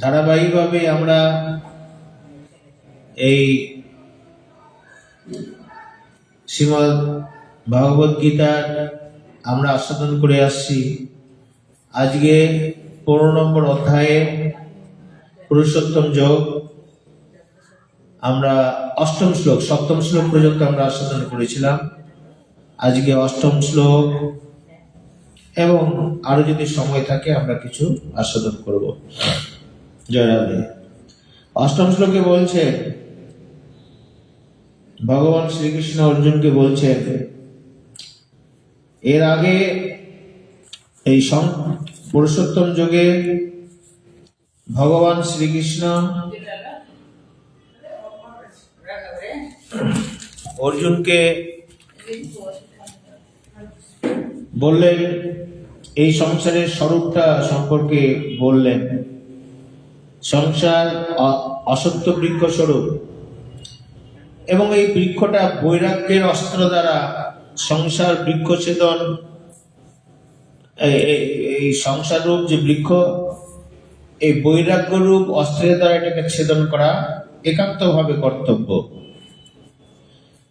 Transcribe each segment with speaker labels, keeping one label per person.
Speaker 1: ধারাবাহিকভাবে আমরা এই শ্রীমদ্ ভগবদ গীতার আমরা আস্বাদন করে আসছি। আজকে 15 নম্বর অধ্যায়ে পুরুষোত্তম যোগ আমরা অষ্টম শ্লোক, সপ্তম শ্লোক পর্যন্ত আমরা আস্বাদন করেছিলাম। আজকে অষ্টম শ্লোক এবং আরো যদি সময় থাকে আমরা কিছু আস্বাদন করব। জয় রাধে। অষ্টম শ্লোকে বলছে, ভগবান শ্রীকৃষ্ণ অর্জুনকে বলছেন, এর আগে এই পুরুষোত্তম যোগে ভগবান শ্রীকৃষ্ণ অর্জুনকে বললেন, এই সংসারের স্বরূপটা সম্পর্কে বললেন। সংসার অসত্য বৃক্ষ স্বরূপ এবং এই বৃক্ষটা বৈরাগ্যের অস্ত্র দ্বারা সংসার বৃক্ষ ছেদন, এই সংসার রূপ যে বৃক্ষ, এই বৈরাগ্য রূপ অস্ত্রের দ্বারা এটাকে ছেদন করা একান্তভাবে কর্তব্য।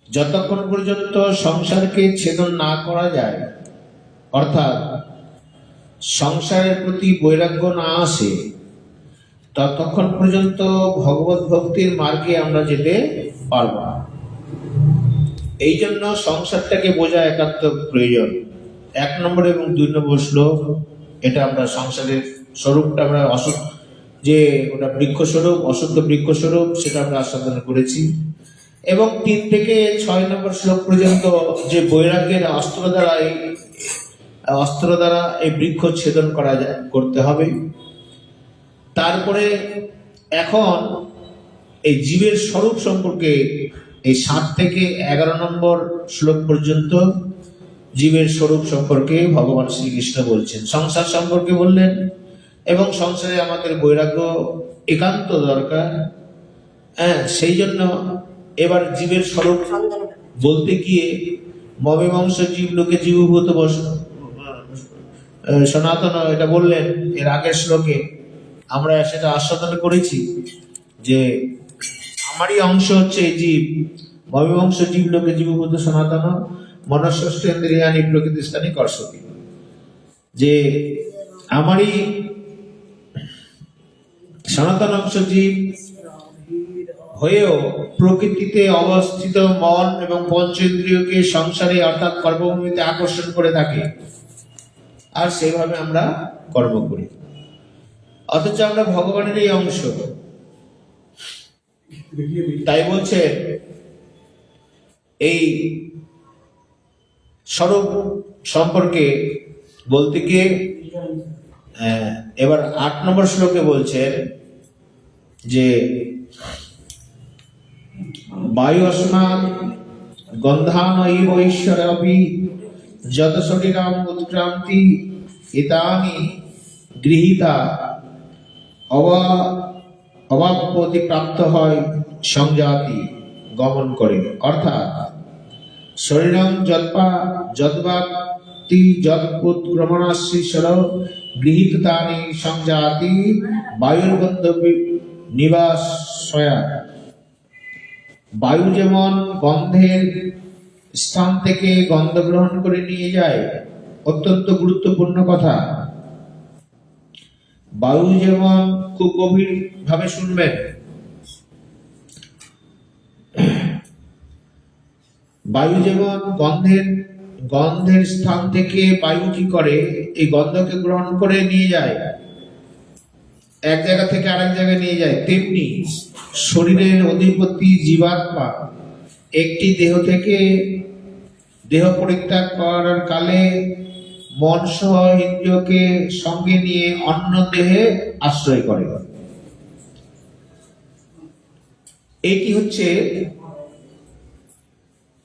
Speaker 1: যতক্ষণ পর্যন্ত সংসারকে ছেদন না করা যায়, অর্থাৎ সংসারের প্রতি বৈরাগ্য না আসে, ততক্ষণ পর্যন্ত ভগবত ভক্তির মার্গে আমরা যেতে পারব না। এই জন্য সংসারটাকে বোঝা একান্ত প্রয়োজন। 1 নম্বর এবং 2 নম্বর শ্লোক, এটা আমরা সংসারের স্বরূপটা আমরা যে ওটা বৃক্ষ স্বরূপ, অশুদ্ধ বৃক্ষ স্বরূপ, সেটা আমরা আস্বাদন করেছি। এবং 3 থেকে 6 নম্বর শ্লোক পর্যন্ত যে বৈরাগ্যের অস্ত্র দ্বারা এই বৃক্ষ ছেদন করতে হবে। তারপরে এখন এই জীবের স্বরূপ সম্পর্কে এই 7 থেকে 11 নম্বর শ্লোক পর্যন্ত জীবের স্বরূপ সম্পর্কে ভগবান শ্রীকৃষ্ণ বলছেন। সংসার সম্পর্কে বললেন এবং সংসারে আমাদের বৈরাগ্য একান্ত দরকার। সেই জন্য এবার জীবের স্বরূপ বলতে গিয়ে মমীমাংস জীব লোকে জীবভূত সনাতন, এটা বললেন এর আগের শ্লোকে। আমরা সেটা আস্বাদন করেছি যে আমারই অংশ হচ্ছে এই জীব, মমীমাংস জীব লোকে জীবভূত সনাতন মনঃষ্ঠেন্দ্রিয়ানি প্রকৃতি স্থানে কর্ষতি, যে আমারই সনাতন অংশ জীব হয়েও প্রকৃতিতে অবস্থিত মন এবং পঞ্চেন্দ্রিয়কে সংসারে অর্থাৎ কর্মভূমিতে আকর্ষণ করে থাকে, আর সেইভাবে আমরা কর্ম করি। অথচ আমরা ভগবানের এই অংশ। তাই বলছে এই স্বরূপ সম্পর্কে বলতে গিয়ে এবার 8 নম্বর শ্লোকে বলছেন যে বায়ু অস্মাৎ গন্ধানৈব ঈশ্বরাপি যত শরীরাম উৎক্রান্তি এতানি গৃহীতা অবাপ্যতি প্রাপ্ত হয় সংজাতি গমন করে। অর্থাৎ শরীরং যদ্বাপ্তি যৎপুৎক্রমণাশ্রীশ্বর গৃহীতানি সংজাতি বায়ুর গন্ধ নিবাসয়া। বায়ু যেমন গন্ধের স্থান থেকে গন্ধ গ্রহণ করে নিয়ে যায়, অত্যন্ত গুরুত্বপূর্ণ কথা। বায়ু যেমন, খুব গভীর ভাবে শুনবেন, বায়ু যেমন গন্ধের স্থান থেকে বায়ু কি করে, এই গন্ধকে গ্রহণ করে নিয়ে যায়, এক জায়গা থেকে আরেক জায়গায় নিয়ে যায়, তেমনি শরীরের অধিপতি জীবাত্মা একটি দেহ থেকে দেহ পরিত্যাগ করার কালে মন সহ ইন্দ্রিয়কে সঙ্গে নিয়ে অন্য দেহে আশ্রয় করে। এটি হচ্ছে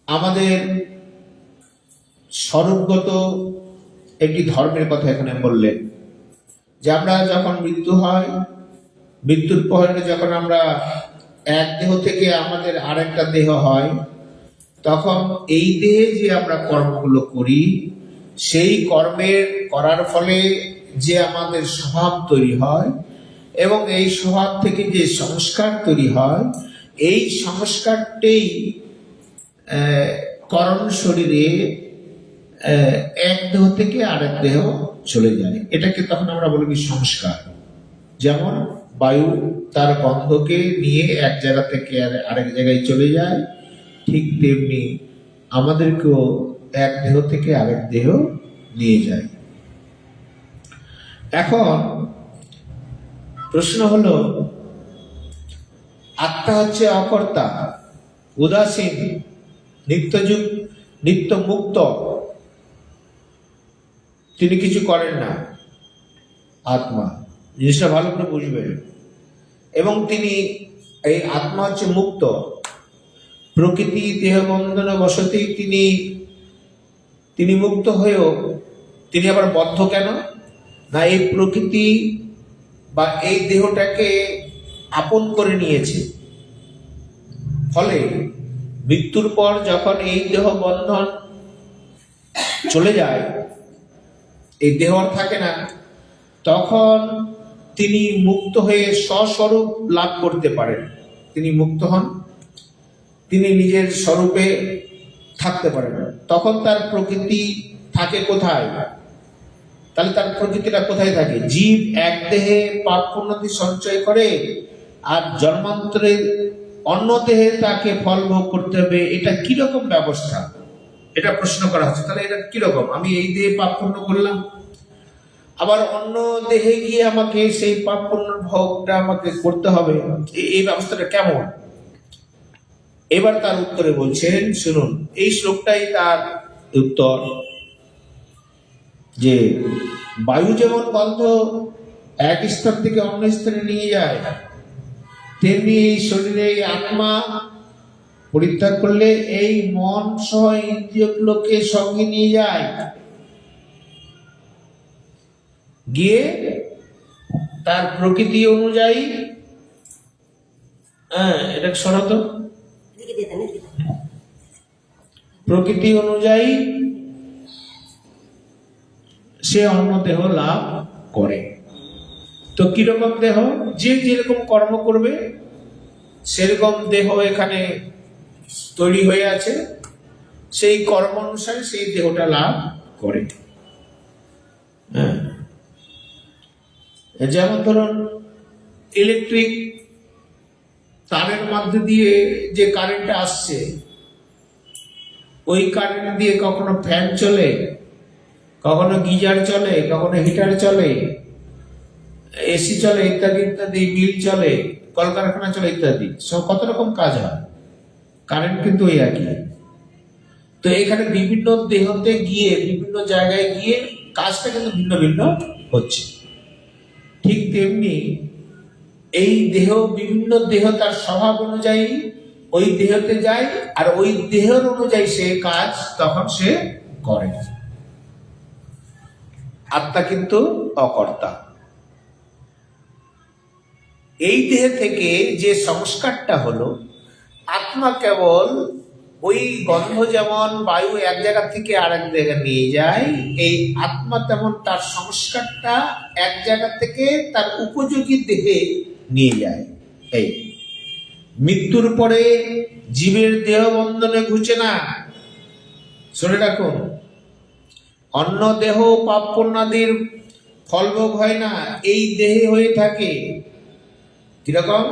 Speaker 1: আমাদের স্বরূপগত একটি ধর্মের কথা এখানে বললেন, যে আমরা যখন মৃত্যু হয়, মৃত্যুর পরে যখন আমরা এক দেহ থেকে আমাদের আরেকটা দেহ হয়, তখন এই দেহে যে আমরা কর্মগুলো করি, সেই কর্মের করার ফলে যে আমাদের স্বভাব তৈরি হয়, এবং এই স্বভাব থেকে যে সংস্কার তৈরি হয়, এই সংস্কারটাই করণ শরীরে এক দেহ থেকে আরেক দেহ চলে যায়। এটাকে তখন আমরা বলি কি সংস্কার। যেমন বায়ু তার গন্ধকে নিয়ে এক জায়গা থেকে আরেক জায়গায় চলে যায়, ঠিক তেমনি আমাদেরকেও এক দেহ থেকে আরেক দেহ নিয়ে যায়। এখন প্রশ্ন হলো, আত্মা হচ্ছে অকর্তা, উদাসীন, নিত্যযুগ, নিত্য মুক্ত, তিনি কিছু করেন না। আত্মা জিনিসটা ভালো করে বুঝবেন। এবং তিনি, এই আত্মা হচ্ছে মুক্ত। প্রকৃতি দেহ বন্ধনে বসতেই তিনি মুক্ত হয়েও তিনি আবার বদ্ধ কেন? না, এই প্রকৃতি বা এই দেহটাকে আপন করে নিয়েছে। ফলে মৃত্যুর পর যখন এই দেহ বন্ধন চলে যায়, এই দেহ আর থাকে না, তখন তিনি মুক্ত হয়ে স্বস্বরূপ লাভ করতে পারেন। তিনি মুক্ত হন, তিনি নিজের স্বরূপে থাকতে পারেন। তখন তার প্রকৃতি থাকে কোথায়? তাহলে তার প্রকৃতিটা কোথায় থাকে? জীব এক দেহে পাপ পুণ্যাদি সঞ্চয় করে, আর জন্মান্তরে অন্য দেহে তাকে ফল ভোগ করতে হবে। এটা কিরকম ব্যবস্থা? এটা প্রশ্ন করা হচ্ছে। তাহলে এটা কিরকম? আমি এই দেহে পাপ পুণ্য করলাম, আবার অন্য দেহে গিয়ে আমাকে সেই পাপ পুণ্যের ভোগটা আমাকে করতে হবে, এই ব্যবস্থাটা কেমন? এবার তার উত্তরে বলছেন, শুনুন, এই শ্লোকটাই তার উত্তর। যে বায়ু যেমন গন্ধ এক স্তর থেকে অন্য স্তরে নিয়ে যায়, তেমনি এই শরীরে এই আত্মা পরিত্যাগ করলে এই মন সহ ইন্দ্রিয়গুলোকে সঙ্গে নিয়ে যায়, গিয়ে তার প্রকৃতি অনুযায়ী, এটা সরাত, প্রকৃতি অনুযায়ী সে অন্য দেহ লাভ করে। তো কিরকম দেহ? যে যেরকম কর্ম করবে সেরকম দেহ এখানে তৈরি হয়ে আছে, সেই কর্ম অনুসারে সেই দেহটা লাভ করে। যেমন ধরুন, ইলেকট্রিক তারের মধ্যে দিয়ে যে কারেন্ট আসছে, ওই কারেন্ট দিয়ে কখনো ফ্যান চলে, কখনো গিজার চলে, কখনো হিটার চলে, এসি চলে, ইত্যাদি ইত্যাদি, মিল চলে, কলকারখানা চলে, ইত্যাদি। সব কত রকম কাজ হয়। কারেন্ট কিন্তু ওই একই। তো এখানে বিভিন্ন দেহতে গিয়ে, বিভিন্ন জায়গায় গিয়ে কাজটা কিন্তু ভিন্ন ভিন্ন হচ্ছে। ঠিক তেমনি এই দেহ, বিভিন্ন দেহ তার স্বভাব অনুযায়ী ওই দেহতে যায়, আর ওই দেহের অনুযায়ী সে কাজ তখন সে করে। আত্মা কিন্তু অকর্তা। এই দেহ থেকে যে সংস্কারটা হলো, আত্মা কেবল ওই গন্ধ যেমন বায়ু এক জায়গা থেকে আরেক জায়গায় নিয়ে যায়, এই আত্মা তেমন তার সংস্কারটা এক জায়গা থেকে তার উপযোগী দেহে নিয়ে যায়। এই মৃত্যুর পরে জীবের দেহ বন্ধনে ঘুচে না, শুনে রাখুন। অন্য দেহ পাপ পুণ্যাদির ফলভোগ হয় না, এই দেহে হয়ে থাকে। কিরকম?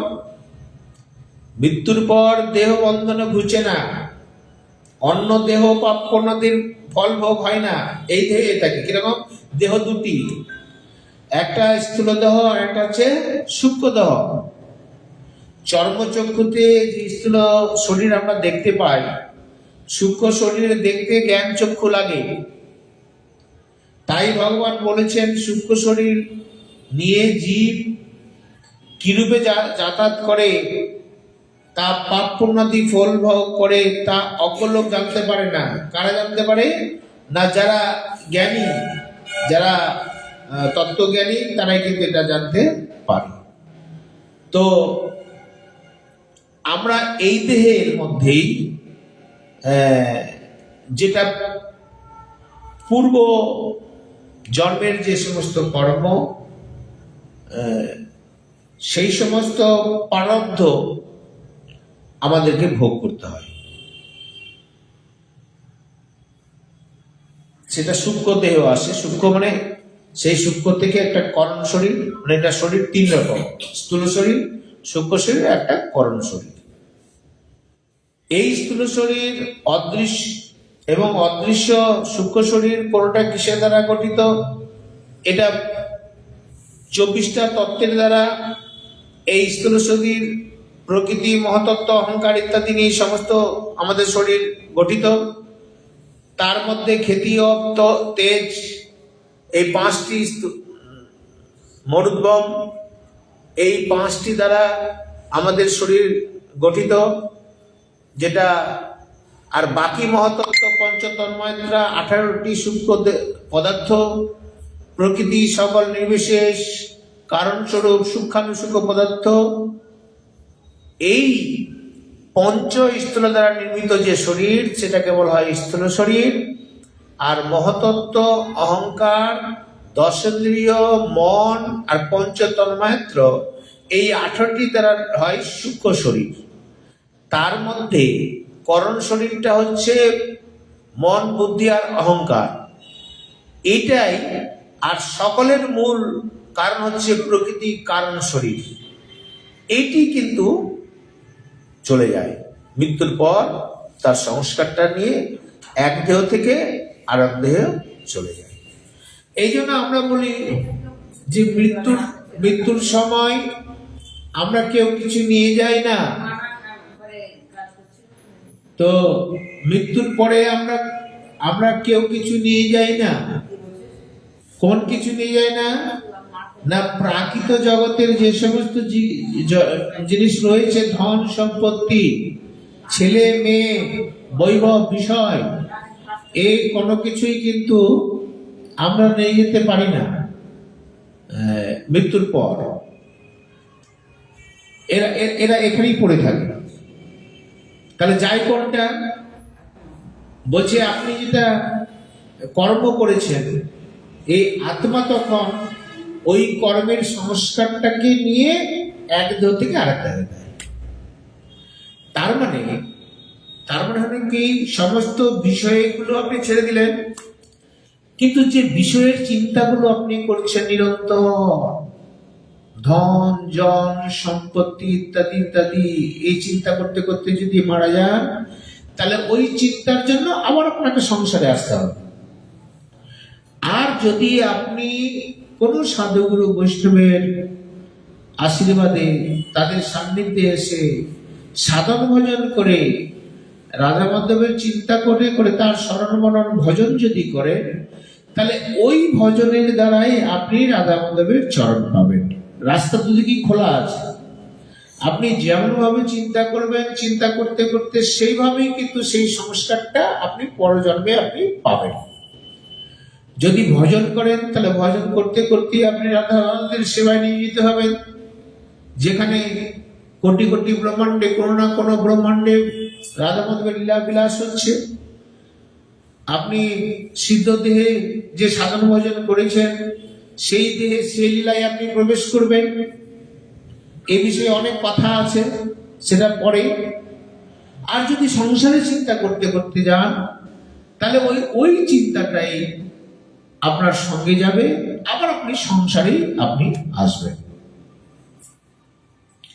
Speaker 1: মৃত্যুর পর দেহ বন্ধনে ঘুচে না, অন্য দেহ পাপ পুণ্যাদির ফল ভোগ হয় না, এই দেহে থাকে। কিরকম? দেহ দুটি, একটা স্থূল দেহ আর একটা হচ্ছে সূক্ষ্ম দেহ। চর্মচক্ষুতে যে স্থূল শরীর আমরা দেখতে পাই, সূক্ষ্ম শরীরে দেখতে জ্ঞান চক্ষু লাগে। তাই ভগবান বলেছেন, সূক্ষ্ম শরীর নিয়ে জীব কিরূপে যাতায়াত করে, তা পাপ পুণ্যাদি ফল ভোগ করে, তা অজ্ঞ লোক জানতে পারে না। কারা জানতে পারে? না, যারা জ্ঞানী, যারা তত্ত্বজ্ঞানী, তারাই কিন্তু এটা জানতে পারে। তো আমরা এই দেহের মধ্যেই যেটা পূর্ব জন্মের যে সমস্ত কর্ম সেই সমস্ত প্রারব্ধ আমাদেরকে ভোগ করতে হয়। সেটা সূক্ষ্ম দেহ আসে, সূক্ষ্ম মানে সেই সূক্ষ্ম থেকে একটা করণ শরীর, মানে এটা শরীর তিন রকম, স্থূল শরীর, সূক্ষ্ম শরীর, একটা করণ শরীর। এই স্থূল শরীর অদৃশ্য এবং অদৃশ্য সূক্ষ্ম শরীর কোনটা কিসের দ্বারা গঠিত? এটা 24টা তত্ত্বের দ্বারা এই স্থূল শরীর প্রকৃতি, মহাতত্ত্ব, অহংকার ইত্যাদি নিয়ে সমস্ত আমাদের শরীর গঠিত। তার মধ্যে খ্যাতি, অপ্ত, তেজ, এই 5টি মরুদ্গম, এই 5টি দ্বারা আমাদের শরীর গঠিত, যেটা আর বাকি মহাতত্ত্ব, পঞ্চতন্মাত্রা, 18টি সূক্ষ্ম পদার্থ, প্রকৃতি সকল নির্বিশেষ কারণ স্বরূপ সূক্ষ্মাণুসূক্ষ্ম পদার্থ, এই পঞ্চস্থূল দ্বারা নির্মিত যে শরীর সেটাকে বলা হয় স্থূল শরীর। আর মহাতত্ত্ব, অহংকার, দশেন্দ্রিয়, মন আর পঞ্চতন্মাত্র, এই 18টি দ্বারা হয় সূক্ষ্ম শরীর। তার মধ্যে করণ শরীরটা হচ্ছে মন, বুদ্ধি আর অহংকার, এটাই। আর সকলের মূল কারণ হচ্ছে প্রকৃতি, কারণ শরীর। এইটি কিন্তু চলে যায় মৃত্যুর পর, তার সংস্কারটা নিয়ে এক দেহ থেকে আর এক দেহ চলে যায়। এই জন্য আমরা বলি যে মৃত্যুর সময় আমরা কেউ কিছু নিয়ে যাই না। তো মৃত্যুর পরে আমরা কেউ কিছু নিয়ে যাই না। কোন কিছু নিয়ে যাই না? না, প্রাকৃত জগতের যে সমস্ত জিনিস রয়েছে, ধন সম্পত্তি, ছেলে মেয়ে, বৈভব, বিষয়, এই কোনো কিছুই কিন্তু আমরা নিয়ে যেতে পারি না মৃত্যুর পর। এরা এখানেই পড়ে থাকে। তাহলে যাই কোনটা বলছে, আপনি যেটা কর্ম করেছেন, এই আত্মা তখন ওই কর্মের সংস্কারটাকে নিয়ে এক দেহ থেকে আরেক দেহে দেয়। তার মানে হলো কি, সমস্ত বিষয়গুলো আপনি ছেড়ে দিলেন, কিন্তু যে বিষয়ের চিন্তাগুলো আপনি করছেন নিরন্তর, ধন, জন, সম্পত্তি ইত্যাদি ইত্যাদি, এই চিন্তা করতে করতে যদি মারা যান, তাহলে ওই চিন্তার জন্য আবার আপনাকে সংসারে আসতে হবে। আর যদি আপনি কোন সাধুগুরু বৈষ্ণবের আশীর্বাদে, তাদের সান্নিধ্যে এসে সাধন ভজন করে, রাধা মাধবের চিন্তা করে করে তার স্মরণ মনন ভজন যদি করে, তাহলে ওই ভজনের দ্বারাই আপনি রাধা মাধবের চরণ পাবেন। রাস্তা দুদিকেই খোলা আছে। আপনি যেমন ভাবে চিন্তা করবেন, চিন্তা করতে করতে সেইভাবেই কিন্তু সেই সংস্কারটা আপনি পরজন্মে আপনি পাবেন। যদি ভজন করেন, তাহলে ভজন করতে করতে আপনি রাধা মাধবের সেবায় নিয়োজিত হবেন। যেখানে কোটি কোটি ব্রহ্মাণ্ডে কোনো না কোনো ব্রহ্মাণ্ডে রাধা মাধবের লীলা বিলাস হচ্ছে, আপনি সিদ্ধ দেহে যে সাধন ভজন করেছেন, সেই দেহে সেই লীলায় আপনি প্রবেশ করবেন। এই বিষয়ে অনেক কথা আছে, সেটা পরে। আর যদি সংসারে চিন্তা করতে করতে যান, তাহলে ওই চিন্তাটাই আপনার সঙ্গে যাবে, আবার আপনি সংসারেই আপনি আসবেন।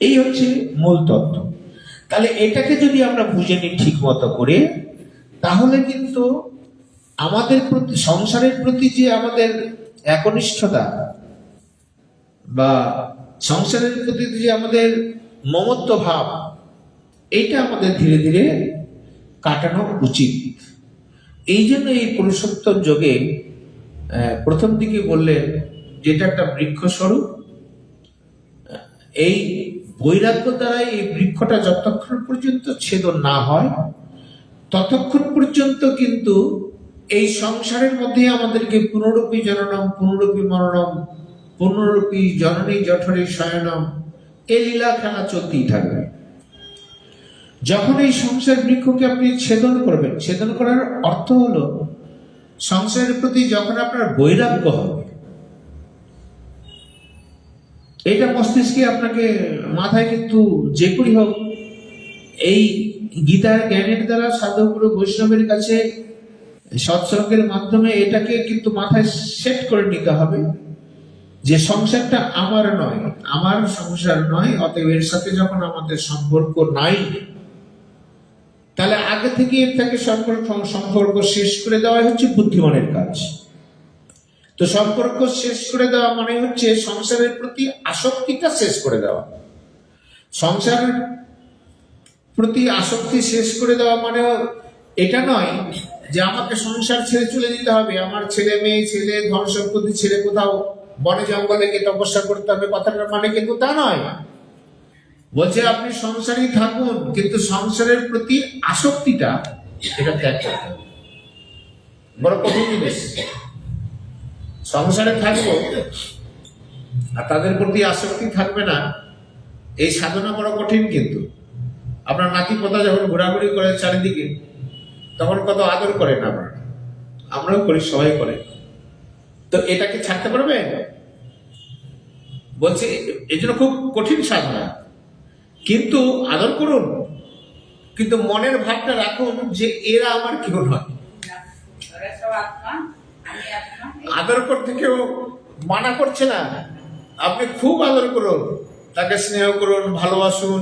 Speaker 1: এই হচ্ছে মূল তত্ত্ব। তাহলে এটাকে যদি আমরা বুঝে নিই ঠিক মতো করে, তাহলে কিন্তু আমাদের প্রতি, সংসারের প্রতি যে আমাদের একনিষ্ঠতা বা সংসারের প্রতি যে আমাদের মমত্ব ভাব, এইটা আমাদের ধীরে ধীরে কাটানো উচিত। এই জন্য এই পুরুষোত্তম যোগে প্রথম দিকে বললেন যেটা একটা বৃক্ষ স্বরূপ, এই বৈরাগ্য দ্বারা এই বৃক্ষটা যতক্ষণ পর্যন্ত ছেদন না হয়, ততক্ষণ পর্যন্ত কিন্তু এই সংসারের মধ্যে আমাদেরকে পুনরূপী জননম, পুনরূপী মরণম, পুনরূপী জননী জঠরে শয়নম, এই লীলা খেলা চলতেই থাকবে। যখন এই সংসার বৃক্ষকে আপনি ছেদন করবেন, ছেদন করার অর্থ হলো সংসারের প্রতি যখন আপনার বৈরাগ্য হবে, এটা মস্তিষ্কে আপনাকে মাথায় কিন্তু যে করি হোক এই গীতার জ্ঞানের দ্বারা সাধুগুরু বৈষ্ণবের কাছে সৎসঙ্গের মাধ্যমে এটাকে কিন্তু মাথায় সেট করে নিতে হবে যে সংসারটা আমার নয়, আমার সংসার নয়, অতএব এর সাথে যখন আমাদের সম্পর্ক নাই, তাহলে আগে থেকে এর থেকে সম্পর্ক শেষ করে দেওয়া হচ্ছে বুদ্ধিমানের কাজ। তো সম্পর্ক শেষ করে দেওয়া মানে হচ্ছে সংসারের প্রতি আসক্তিটা শেষ করে দেওয়া। সংসারের প্রতি আসক্তি শেষ করে দেওয়া মানে এটা নয় যে আমাকে সংসার ছেড়ে চলে যেতে হবে, আমার ছেলে মেয়ে ছেলে ধন সম্পত্তি ছেড়ে কোথাও বনে জঙ্গলে গিয়ে তপস্যা করতে হবে, কথাটার মানে কিন্তু তা নয়। বলছে আপনি সংসারই থাকুন, কিন্তু সংসারের প্রতি আসক্তিটা এটা ত্যাগ করতে হবে। বড় কঠিন জিনিস। সংসারে থাকবো আর তাদের প্রতি আসক্তি থাকবে না, এই সাধনা বড় কঠিন। কিন্তু আপনার নাতি পোতা যখন ঘোরাঘুরি করে চারিদিকে, তখন কত আদর করেন আপনারা, আমরাও করি, সবাই করে। তো এটাকে ছাড়তে পারবে? বলছে এই জন্য খুব কঠিন সাধনা। কিন্তু আদর করুন, কিন্তু মনের ভাবটা রাখুন যে এরা আমার কেউ নয়। আদর করতে কেউ মানা করছে না, আপনি খুব আদর করুন, তাকে স্নেহ করুন, ভালোবাসুন,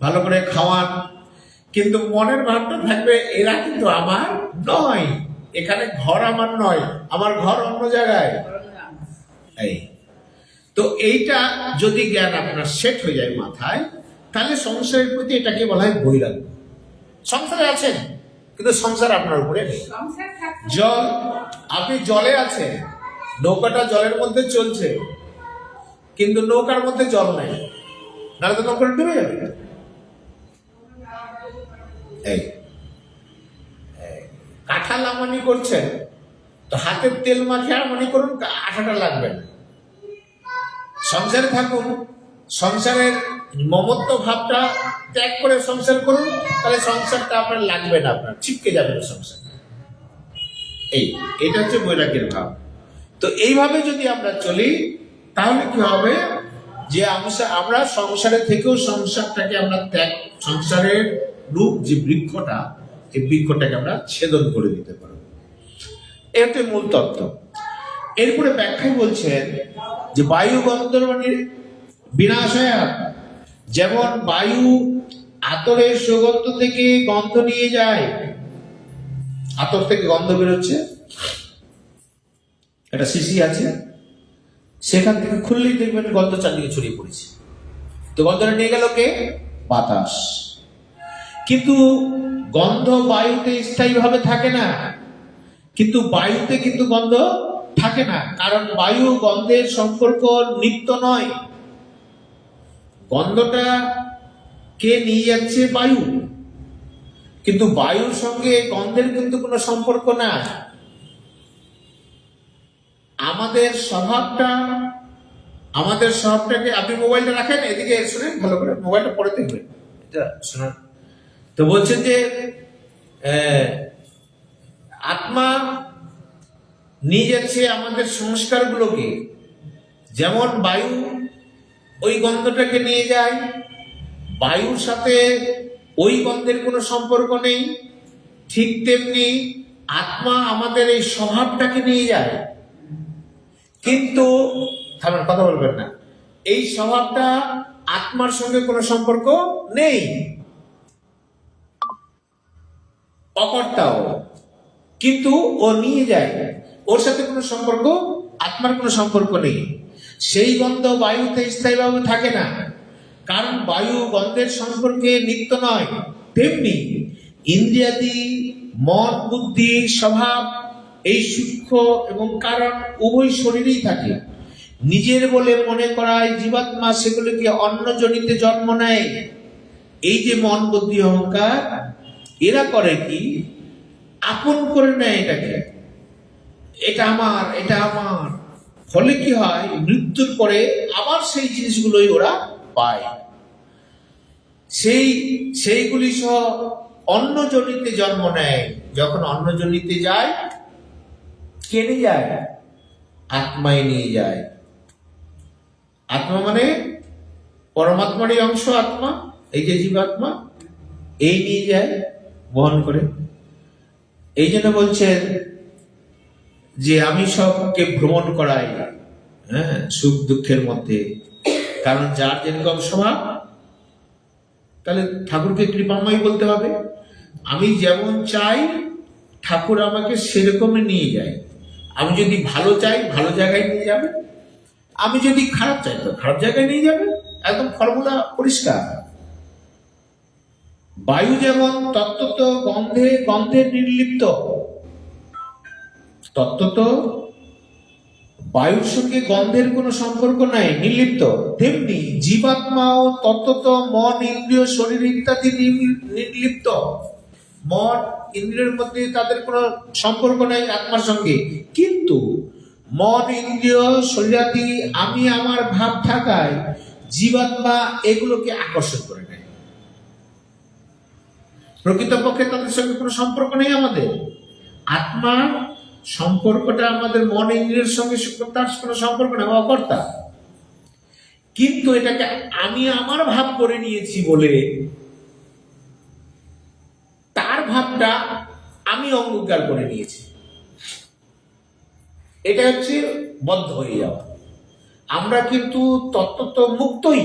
Speaker 1: ভালো করে খাওয়ান, কিন্তু মনের ভাবটা থাকবে এরা কিন্তু আমার নয়, এখানে ঘর আমার নয়, আমার ঘর অন্য জায়গায়। এই তো এইটা যদি জ্ঞান আপনার সেট হয়ে যায় মাথায়, তাহলে সংসারের প্রতি এটাকে বলা হয় বৈরাগ্য। সংসারে আছেন কিন্তু সংসার আপনার উপরে নেই। জল, আপনি জলে আছেন, নৌকাটা জলের মধ্যে চলছে, কিন্তু নৌকার মধ্যে জল নাই, নাহলে তো নৌকাটা ডুবে যাবে। এই কাঁঠাল আমানি করছেন, তো হাতের তেল মাখিয়ে আমানি করুন, আঠাটা লাগবে না। সংসারে থাকুন, সংসারের মমত্ব ভাবটা ত্যাগ করে সংসার করুন, তাহলে সংসারটা আপনার লাগবে না, আপনার ছিটকে যাবে না সংসার। এটা হচ্ছে বৈরাগ্যের ভাব। তো এইভাবে যদি আমরা চলি, তাহলে কি হবে যে আমরা সংসারে থেকেও সংসারটাকে আমরা ত্যাগ, সংসারের রূপ যে বৃক্ষটা, এই বৃক্ষটাকে আমরা ছেদন করে দিতে পারবো। এটা মূল তত্ত্ব। এরপরে ব্যাখ্যায় বলছেন যে বায়ু গন্ধর্বণীর বিনাশয়া, যেমন বায়ু আতরের সুগন্ধ থেকে গন্ধ নিয়ে যায়, আতর থেকে গন্ধ বেরোচ্ছে, একটা শিশি আছে, সেখান থেকে খুললেই দেখবেন গন্ধ চারদিকে ছড়িয়ে পড়েছে। তো গন্ধটা নিয়ে গেল কে? বাতাস। কিন্তু গন্ধ বায়ুতে স্থায়ী ভাবে থাকে না, কিন্তু বায়ুতে কিন্তু গন্ধ থাকে না, কারণ বায়ু গন্ধের সম্পর্ক নিত্য নয়। গন্ধটা কে নিয়ে যাচ্ছে? বায়ু। কিন্তু বায়ুর সঙ্গে গন্ধের কিন্তু কোনো সম্পর্ক না। আমাদের স্বভাবটাকে, আপনি মোবাইলটা রাখেন, এদিকে শুনেন ভালো করে, মোবাইলটা পরে দেখবেন, এটা শোনান। তো বলছেন যে আত্মা নিয়ে যাচ্ছে আমাদের সংস্কারগুলোকে, যেমন বায়ু ওই গন্ধটাকে নিয়ে যায়, বায়ুর সাথে ওই গন্ধের কোনো সম্পর্ক নেই, ঠিক তেমনি আত্মা আমাদের এই স্বভাবটাকে নিয়ে যায়। কিন্তু কথা বলবেন না, এই স্বভাবটা আত্মার সঙ্গে কোনো সম্পর্ক নেই, অকর্তাও, কিন্তু ও নিয়ে যায়, ওর সাথে কোনো সম্পর্ক, আত্মার কোনো সম্পর্ক নেই। সেই গন্ধ বায়ুতে স্থায়ীভাবে থাকে না, কারণ বায়ু গন্ধের সম্পর্কে নিত্য নয়। তেমনি ইন্দ্রিয়াদি, মন, বুদ্ধি, স্বভাব, এই সূক্ষ্ম এবং কারণ উভয় শরীরেই থাকে। নিজের বলে মনে করায় জীবাত্মা সেগুলিকে অন্য জনিতে জন্ম নেয়। এই যে মন, বুদ্ধি, অহংকার, এরা করে কি? আপন করে নেয় এটাকে, এটা আমার, এটা আমার। ফলে কি হয়? মৃত্যুর পরে আবার সেই জিনিসগুলোই ওরা পায়, সেইগুলি সহ অন্য জনিতে জন্ম নেয়। যখন অন্য জনিতে যায়, কে নিয়ে যায়? আত্মাই নিয়ে যায়। আত্মা মানে পরমাত্মারই অংশ আত্মা, এই যে জীবাত্মা এই নিয়ে যায়, বহন করে। এই জন্য বলছেন যে আমি সবকে ভ্রমণ করাই, হ্যাঁ, সুখ দুঃখের মধ্যে। কারণ যার যেরকম স্বভাব, তাহলে ঠাকুরকে কৃপাময় বলতে হবে। আমি যেমন চাই ঠাকুর আমাকে সেরকমই নিয়ে যায়। আমি যদি ভালো চাই ভালো জায়গায় নিয়ে যাবে, আমি যদি খারাপ চাই তো খারাপ জায়গায় নিয়ে যাবে। একদম ফর্মুলা পরিষ্কার। বায়ু যেমন তত্ত্বত গন্ধে গন্ধে নির্লিপ্ত, তত্ত্বত বায়ুর সঙ্গে গন্ধের কোনো সম্পর্ক নাই, নির্লিপ্ত, তেমনি জীবাত্মাও তত্ত্বত মন ইন্দ্রিয় শরীর ইত্যাদি নির্লিপ্ত। মন ইন্দ্রিয়ের মধ্যে তাদের কোনো সম্পর্ক নাই আত্মার সঙ্গে, কিন্তু মন ইন্দ্রিয় শরীরাদি আমি আমার ভাব থাকায় জীবাত্মা এগুলোকে আকর্ষণ করে নেয়। প্রকৃতপক্ষে তাদের সঙ্গে কোনো সম্পর্ক নেই আমাদের। আত্মার সম্পর্কটা আমাদের মন ইন্দ্রিয়ের সঙ্গে, তার কোনো সম্পর্ক নেই, অকর্তা। কিন্তু এটাকে আমি আমার ভাব করে নিয়েছি বলে তার ভাবটা আমি অঙ্গীকার করে নিয়েছি। এটা হচ্ছে বদ্ধ হয়ে যাওয়া। আমরা কিন্তু তত্ত্বত মুক্তই,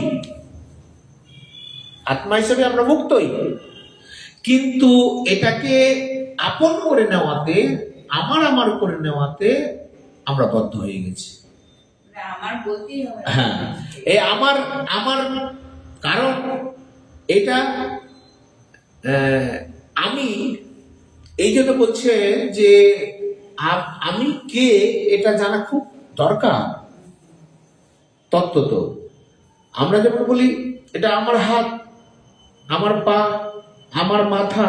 Speaker 1: আত্মা হিসেবে আমরা মুক্তই, কিন্তু এটাকে আপন করে নেওয়াতে, আমার করে নেওয়াতে আমরা বদ্ধ হয়ে গেছি। হ্যাঁ, এই আমার কারণ এটা আমি এই জন্য বলছে যে আমি কে এটা জানা খুব দরকার। তত্ত্বত আমরা যেমন বলি এটা আমার হাত, আমার পা, আমার মাথা,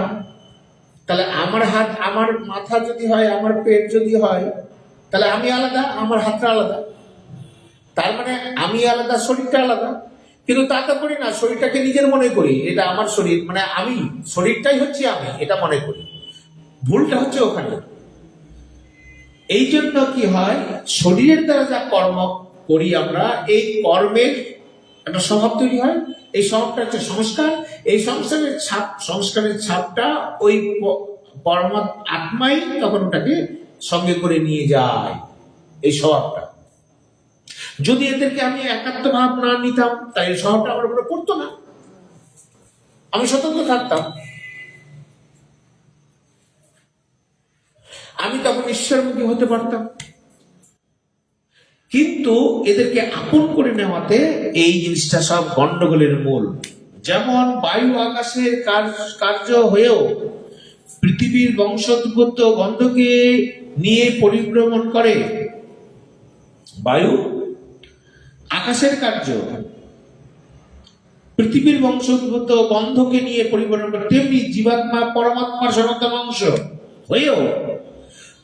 Speaker 1: তাহলে আমার হাত আমার মাথা যদি হয়, আমার পেট যদি হয়, তাহলে আমি আলাদা, আমার হাতটা আলাদা। তার মানে আমি আলাদা, শরীরটা আলাদা। কিন্তু তা তো করি না, শরীরটাকে নিজের মনে করি এটা আমার শরীর, মানে আমি, শরীরটাই হচ্ছে আমি, এটা মনে করি। ভুলটা হচ্ছে ওখানে। এই জন্য কি হয়, শরীরের দ্বারা যা কর্ম করি আমরা, এই কর্মের একটা স্বভাব তৈরি হয়। এই স্বভাবটা হচ্ছে সংস্কার। এই সংস্কারের ছাপটা ওই পরমাত্মা আত্মাই তখন ওটাকে সঙ্গে করে নিয়ে যায়, এই স্বভাবটা। যদি এদেরকে আমি একাত্ম ভাব না নিতাম, তাই এই স্বভাবটা আমার উপরে পড়তো না, আমি স্বতন্ত্র থাকতাম, আমি তখন ঈশ্বরমুখী হতে পারতাম। কিন্তু এদেরকে আপন করে নেওয়াতে এই জিনিসটা সব গন্ডগোলের মূল। যেমন বায়ু আকাশের কার্য হয়েও পৃথিবীর বংশোদ্ভূত গন্ধকে নিয়ে পরিভ্রমণ করে। বায়ু আকাশের কার্য, পৃথিবীর বংশোদ্ভূত গন্ধকে নিয়ে পরিভ্রমণ করে, তেমনি জীবাত্মা পরমাত্মার সনাতন অংশ হয়েও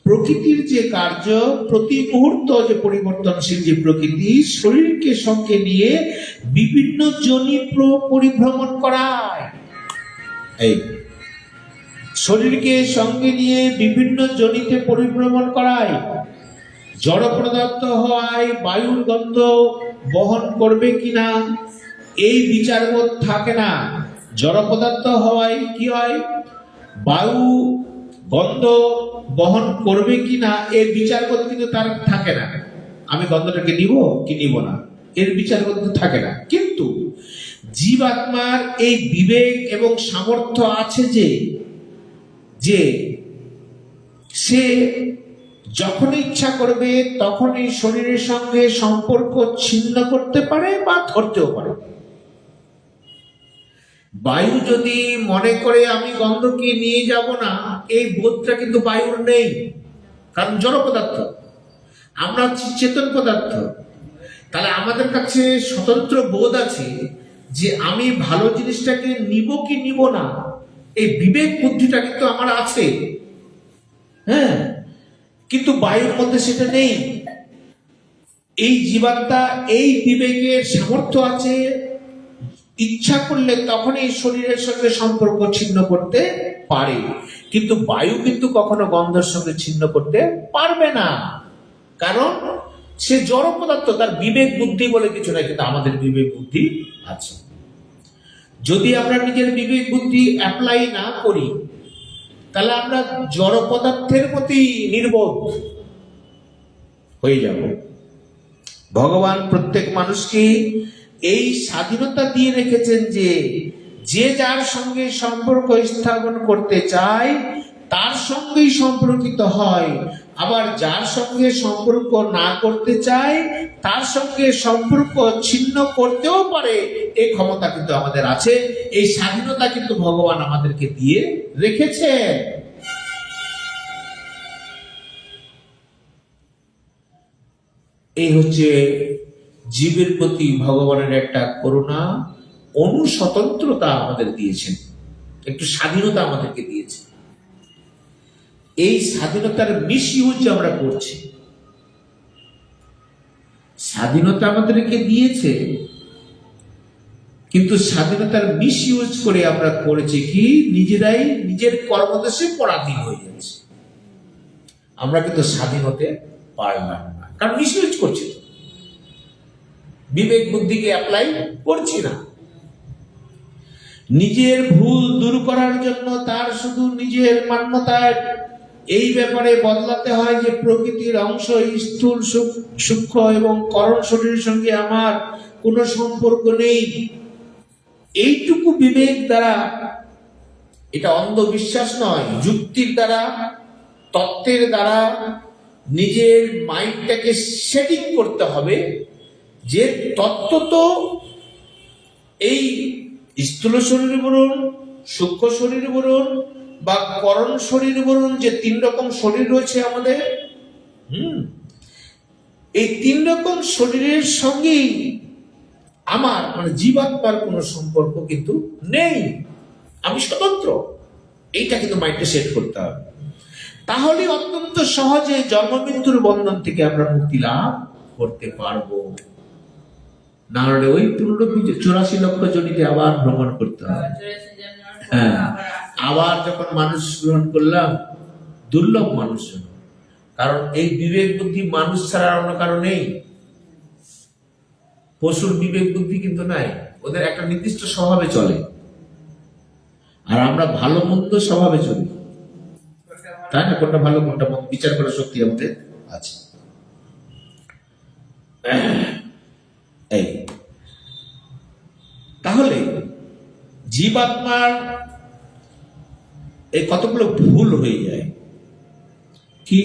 Speaker 1: প্রকৃতির যে কার্য, প্রতি মুহূর্ত যে পরিবর্তনশীল যে প্রকৃতি, শরীরকে সঙ্গে নিয়ে বিভিন্ন যোনি পরিভ্রমণ করায়। এই শরীরকে সঙ্গে নিয়ে বিভিন্ন যোনিতে পরিভ্রমণ করায়। জড় পদার্থ হওয়ায় বায়ুর গন্ধ বহন করবে কিনা এই বিচারবোধ থাকে না। জড় পদার্থ হওয়ায় কি হয়, বায়ু গন্ধ বহন করবে কিনা এর বিচারবোধ কিন্তু তার থাকে না। আমি গন্ধটাকে নিব কি নিব না, এর বিচারবোধ থাকে না। কিন্তু জীবাত্মার এই বিবেক এবং সামর্থ্য আছে যে সে যখন ইচ্ছা করবে তখনই শরীরের সঙ্গে সম্পর্ক ছিন্ন করতে পারে বা ধরতেও পারে। বায়ু যদি মনে করে আমি গন্ধকে নিয়ে যাব না, এই বোধটা কিন্তু বায়ুর নেই, কারণ জড় পদার্থ, আমরা হচ্ছি চেতন পদার্থ। তাহলে আমাদের কাছে স্বতন্ত্র বোধ আছে যে আমি ভালো জিনিসটাকে নিব কি নিব না, এই বিবেক বুদ্ধিটা কিন্তু আমার আছে। হ্যাঁ, কিন্তু বায়ুর মধ্যে সেটা নেই। এই জীবাত্মা এই বিবেকের সামর্থ্য আছে, ইচ্ছা করলে তখনই শরীরের সঙ্গে সম্পর্ক ছিন্ন করতে পারে। কিন্তু বায়ু কিন্তু কখনো গন্ধের সঙ্গে ছিন্ন করতে পারবে না, কারণ সে জড় পদার্থ, তার বিবেক বুদ্ধি বলে কিছু নাই, কিন্তু আমাদের বিবেক বুদ্ধি আছে। যদি আমরা নিজের বিবেক বুদ্ধি অ্যাপ্লাই না করি, তাহলে আমরা জড় পদার্থের প্রতি নির্বোধ হয়ে যাব। ভগবান প্রত্যেক মানুষকে এই স্বাধীনতা দিয়ে রেখেছেন যে যে যার সঙ্গে সম্পর্ক স্থাপন করতে চায় তার সঙ্গেই সম্পর্কিত হয়, আবার যার সঙ্গে সম্পর্ক না করতে চায় তার সঙ্গে সম্পর্ক ছিন্ন করতেও পারে। এই ক্ষমতা কিন্তু আমাদের আছে, এই স্বাধীনতা কিন্তু ভগবান আমাদেরকে দিয়ে রেখেছেন। এই হচ্ছে জীবের প্রতি ভগবানের একটা করুণা, অনুস্বতন্ত্রতা আমাদের দিয়েছেন, একটু স্বাধীনতা আমাদেরকে দিয়েছেন। এই স্বাধীনতার মিসইউজ আমরা করছি। স্বাধীনতা আমাদেরকে দিয়েছে, কিন্তু স্বাধীনতার মিসইউজ করে আমরা করেছি কি, নিজেরাই নিজের কর্মদোষে পরাধীন হয়ে যাচ্ছে। আমরা কিন্তু স্বাধীন হতে পারলাম না, কারণ মিসইউজ করছি, বিবেক বুদ্ধিকে অ্যাপ্লাই করছি না। নিজের ভুল দূর করার জন্য তার শুধু নিজের মান্যতার এই ব্যাপারে বদলাতে হয় যে প্রকৃতির অংশ স্থূল সূক্ষ্ম এবং করণ শরীরের সঙ্গে আমার কোনো সম্পর্ক নেই। এইটুকু বিবেক দ্বারা, এটা অন্ধবিশ্বাস নয়, যুক্তির দ্বারা, তত্ত্বের দ্বারা নিজের মাইন্ডটাকে সেটিং করতে হবে যে তত্ত্ব তো এই স্থূল শরীর বলুন, সূক্ষ্ম শরীর বলুন বা করণ শরীর বলুন, যে 3 রকম শরীর রয়েছে আমাদের, এই 3 রকম শরীরের সঙ্গেই আমার মানে জীবাত্মার কোনো সম্পর্ক কিন্তু নেই, আমি স্বতন্ত্র। এইটা কিন্তু মাইন্ডে সেট করতে হবে, তাহলে অত্যন্ত সহজে জন্ম মৃত্যুর বন্ধন থেকে আমরা মুক্তি লাভ করতে পারবো। না হলে ওই 84 লক্ষ জনিতে আবার ভ্রমণ করতে হবে। হ্যাঁ, আবার যখন মানুষ গ্রহণ করলাম, দুর্লভ মানুষ, কারণ এই বিবেক বুদ্ধি মানুষ ছাড়া অন্য কারো নেই। পশুর বিবেক বুদ্ধি কিন্তু নাই, ওদের একটা নির্দিষ্ট স্বভাবে চলে, আর আমরা ভালো মন্দ স্বভাবে চলি, তাই না? কোনটা ভালো কোনটা মন্দ বিচার করার শক্তি আমাদের আছে। এই তাহলে জীবাত্মার এই কতগুলো ভুল হয়ে যায় কি,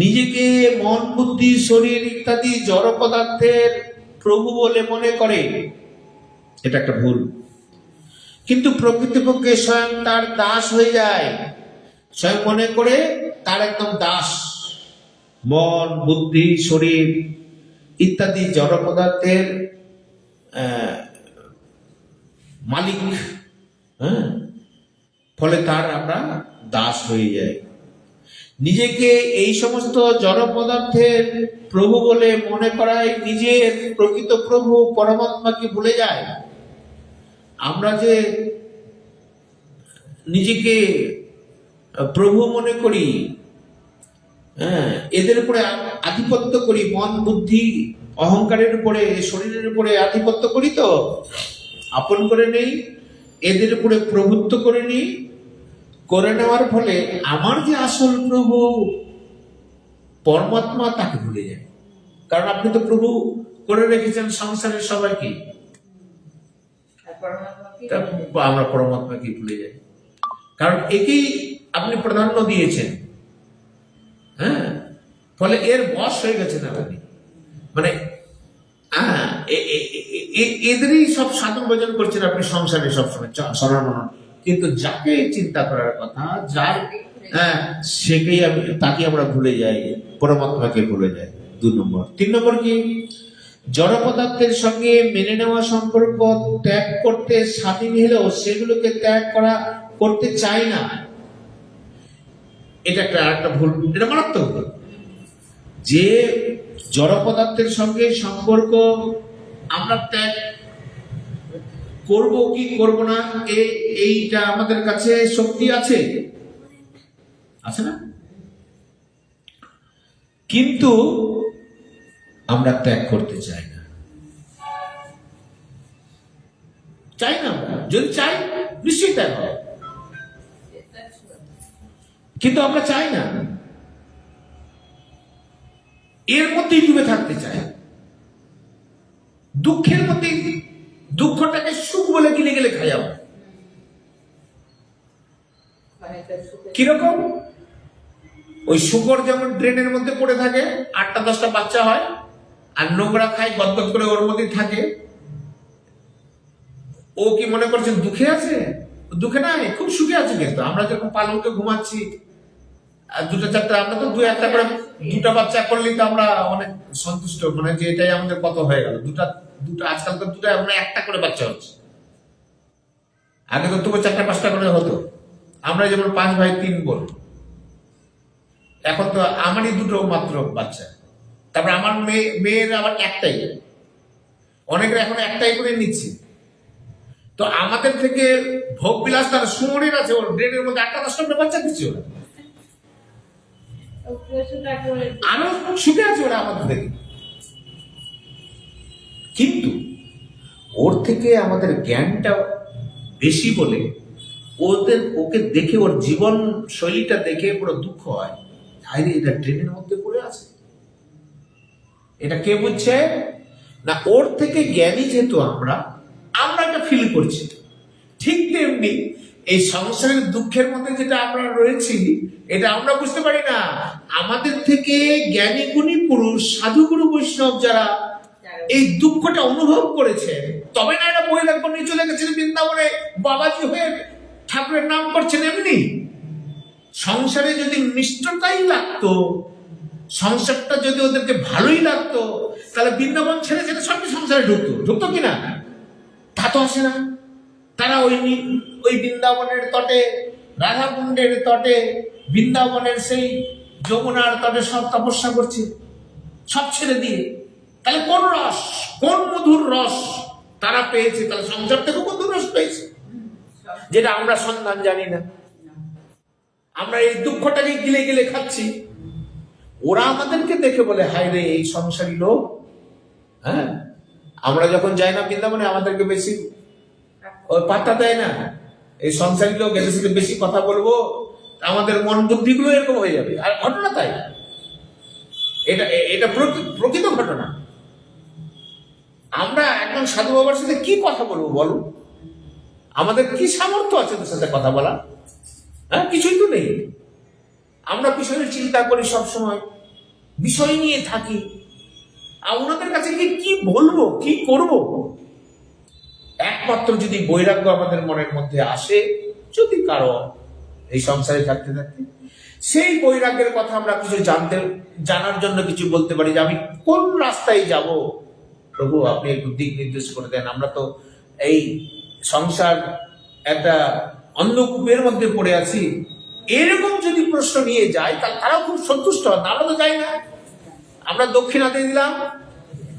Speaker 1: নিজেকে মন বুদ্ধি শরীর ইত্যাদি জড় পদার্থের প্রভু বলে মনে করে, এটা একটা ভুল। কিন্তু প্রকৃতপক্ষে স্বয়ং তার দাস হয়ে যায়, স্বয়ং মনে করে তার একদম দাস। মন বুদ্ধি শরীর ইত্যাদি জড় পদার্থের মালিক, হ্যাঁ, ফলে তার আমরা দাস হয়ে যাই। নিজেকে এই সমস্ত জড় পদার্থের প্রভু বলে মনে করায় নিজের প্রকৃত প্রভু পরমাত্মাকে ভুলে যায়। আমরা যে নিজেকে প্রভু মনে করি, হ্যাঁ, এদের উপরে আধিপত্য করি, মন বুদ্ধি অহংকারের উপরে, শরীরের উপরে আধিপত্য করি, তো আপন করে নেই, এদের উপরে প্রভুত্ব করে নিই। করে নেওয়ার ফলে আমার যে আসল প্রভু পরমাত্মা তাকে ভুলে যায়। কারণ আপনি তো প্রভু করে রেখেছেন সংসারের সবাইকে, আমরা পরমাত্মাকে ভুলে যাই, কারণ একেই আপনি প্রাধান্য দিয়েছেন। হ্যাঁ, ফলে এর বশ হয়ে গেছেন আপনি, মানে এদেরই সব সাধন ভজন করছেন আপনি সংসারে সবসময় সরল, কিন্তু যাকে চিন্তা করার কথা, যার সেকেই তাকে আমরা ভুলে যাই, পরমাত্মাকে ভুলে যাই। 2 নম্বর। 3 নম্বর কি, জড় পদার্থের সঙ্গে মেনে নেওয়া সম্পর্ক ত্যাগ করতে স্বাধীন হলেও সেগুলোকে ত্যাগ করতে চাই না। এটা একটা ভুল, এটা মারাত্মক ভুল। যে জড় পদার্থের সঙ্গে সম্পর্ক আমরা ত্যাগ করব কি করব না, এইটা আমাদের কাছে শক্তি আছে না? কিন্তু আমরা ত্যাগ করতে চাই না। চাই না আমরা, যদি চাই নিশ্চয়ই ত্যাগ হয়, কিন্তু আমরা চাই না, এর মধ্যেই ডুবে থাকতে চাই, দুঃখের মধ্যে, দুঃখটাকে সুখ বলে কিনে গেলে খাই আমরা। কিরকম? ওই শুকর যেমন ড্রেনের মধ্যে পড়ে থাকে, 8-10টা বাচ্চা হয়, আর নোংরা খায়, গদগদ করে ওর মধ্যে থাকে। ও কি মনে করছে দুঃখে আছে? দুঃখে নাই, খুব সুখে আছে। কিন্তু আমরা যখন পালনকে ঘুমাচ্ছি, আর 2-4টা, আমরা তো 2-1টা করে 2টা বাচ্চা করলেই তো আমরা অনেক সন্তুষ্ট, মানে যে এটাই আমাদের কত হয়ে গেল। দুটা আজকাল তো 2টা, আমরা 1টা করে বাচ্চা হচ্ছে। আগে তো তবু 4টা-5টা করে হতো। আমরা যেমন 5 ভাই 3 বোন, এখন তো আমারই 2টো মাত্র বাচ্চা। তারপর আমার মেয়ের আবার 1টাই, অনেকের এখন 1টাই করে নিচ্ছে। তো আমাদের থেকে ভোগ বিলাস তার সুমনের আছে, ওর ব্রেনের মধ্যে 8-10টা করে বাচ্চা দিচ্ছে। ওরা আরো সুখে আছে ওরা আমাদের থেকে। কিন্তু ওর থেকে আমাদের জ্ঞানটা বেশি বলে ওকে দেখে, ওর জীবন শৈলীটা দেখে পুরো দুঃখ হয়। আরে এটা ট্রেনের মধ্যে পড়ে আছে, এটা কে বুঝছে না? ওর থেকে জ্ঞানী যেহেতু আমরা এটা ফিল করছি। ঠিক তেমনি এই সংসারের দুঃখের মধ্যে যেটা আমরা রয়েছি, এটা আমরা বুঝতে পারি না। আমাদের থেকে জ্ঞানী গুণী পুরুষ, সাধুগুরু বৈষ্ণব যারা এই দুঃখটা অনুভব করেছে, তবে না এরা বৈরাগ্য নিয়ে চলে গেছে বৃন্দাবনে, বাবাজি হয়ে ঠাকুরের নাম করছেন। এমনি সংসারে যদি নিষ্ঠতাই লাগতো, সংসারটা যদি ওদেরকে ভালোই লাগতো, তাহলে বৃন্দাবন ছেড়ে সবই সংসারে ঢুকতো কিনা? তা তো আসে না। তারা ওই বৃন্দাবনের তটে, রাধাকুণ্ডের তটে, বৃন্দাবনের সেই যমুনার তটে সব তপস্যা করছে, সব ছেড়ে দিয়ে। তাহলে কোন রস, কোন মধুর রস তারা পেয়েছে? তাহলে সংসার থেকে মধুর রস পেয়েছে, যেটা আমরা সন্ধান জানি না। আমরা এই দুঃখটাকে গিলে গিলে খাচ্ছি। ওরা আমাদেরকে দেখে বলে, হায় রে এই সংসারী লোক। হ্যাঁ, আমরা যখন যাই না বৃন্দাবনে, আমাদেরকে বেশি ওই পাত্তা দেয় না। এই সংসারী লোক, এদের সাথে বেশি কথা বলবো, আমাদের মন বুদ্ধিগুলো এরকম হয়ে যাবে। আর ঘটনা তাই, এটা প্রকৃত ঘটনা। আমরা একজন সাধু বাবার সাথে কি কথা বলবো বলুন? আমাদের কি সামর্থ্য আছে ওদের সাথে কথা বলা? হ্যাঁ, কিছুই তো নেই। আমরা বিষয়ে চিন্তা করি, সবসময় বিষয় নিয়ে থাকি। আর ওনাদের কাছে কি বলবো, কি করব? একমাত্র যদি বৈরাগ্য আমাদের মনের মধ্যে আসে, যদি কারো এই সংসারে থাকতে থাকতে সেই বৈরাগ্যের কথা আমরা কিছু জানার জন্য কিছু বলতে পারি, যে আমি কোন রাস্তায় যাব, প্রভু আপনি একটু দিক নির্দেশ করে দেন। আমরা তো এই সংসার একটা অন্ধকূপের মধ্যে পড়ে আছি। এরকম যদি প্রশ্ন নিয়ে যায়, তাহলে তারাও খুব সন্তুষ্ট হয়। আমরা তো যাই না, আমরা দক্ষিণা দিয়ে দিলাম,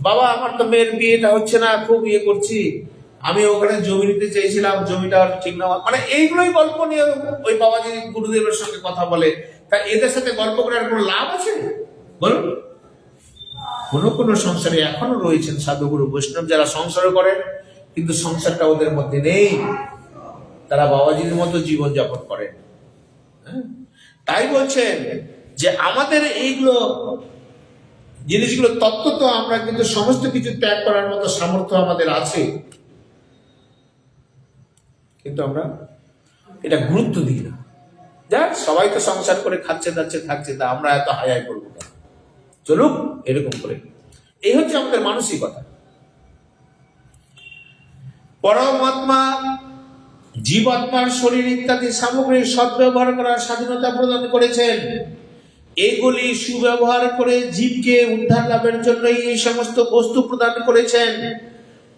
Speaker 1: বাবা আমার তো মেয়ের বিয়েটা হচ্ছে না, খুব করছি, আমি ওখানে জমি নিতে চেয়েছিলাম, জমিটা ঠিক না, মানে এইগুলোই গল্প নিয়ে ওই বাবাজি গুরুদেবের সঙ্গে কথা বলে। তা এদের সাথে গল্প করার কোনো লাভ আছে বলুন? কোন সংসারে এখনো রয়েছেন সাধুগুরু বৈষ্ণব, যারা সংসার করেন, কিন্তু সংসারটা ওদের মধ্যে নেই। তারা বাবাজির মতো জীবন যাপন করেন। তাই বলছেন যে আমাদের এইগুলো জিনিসগুলো তত্ত্ব তো আমরা কিন্তু সমস্ত কিছু ত্যাগ করার মতো সামর্থ্য আমাদের আছে, কিন্তু আমরা এটা গুরুত্ব দিই না। যাক, সবাই তো সংসার করে খাচ্ছে যাচ্ছে থাকছে, তা আমরা এত হাই করবো কেন? চলুক এরকম করে। এই হচ্ছে আমাদের মানসিকতা। পরমাত্মা জীবাত্মার শরীর ইত্যাদি সামগ্রীর সদ্ব্যবহার করার স্বাধীনতা প্রদান করেছেন। এগুলি সুব্যবহার করে জীবকে উদ্ধার লাভের জন্যই এই সমস্ত বস্তু প্রদান করেছেন,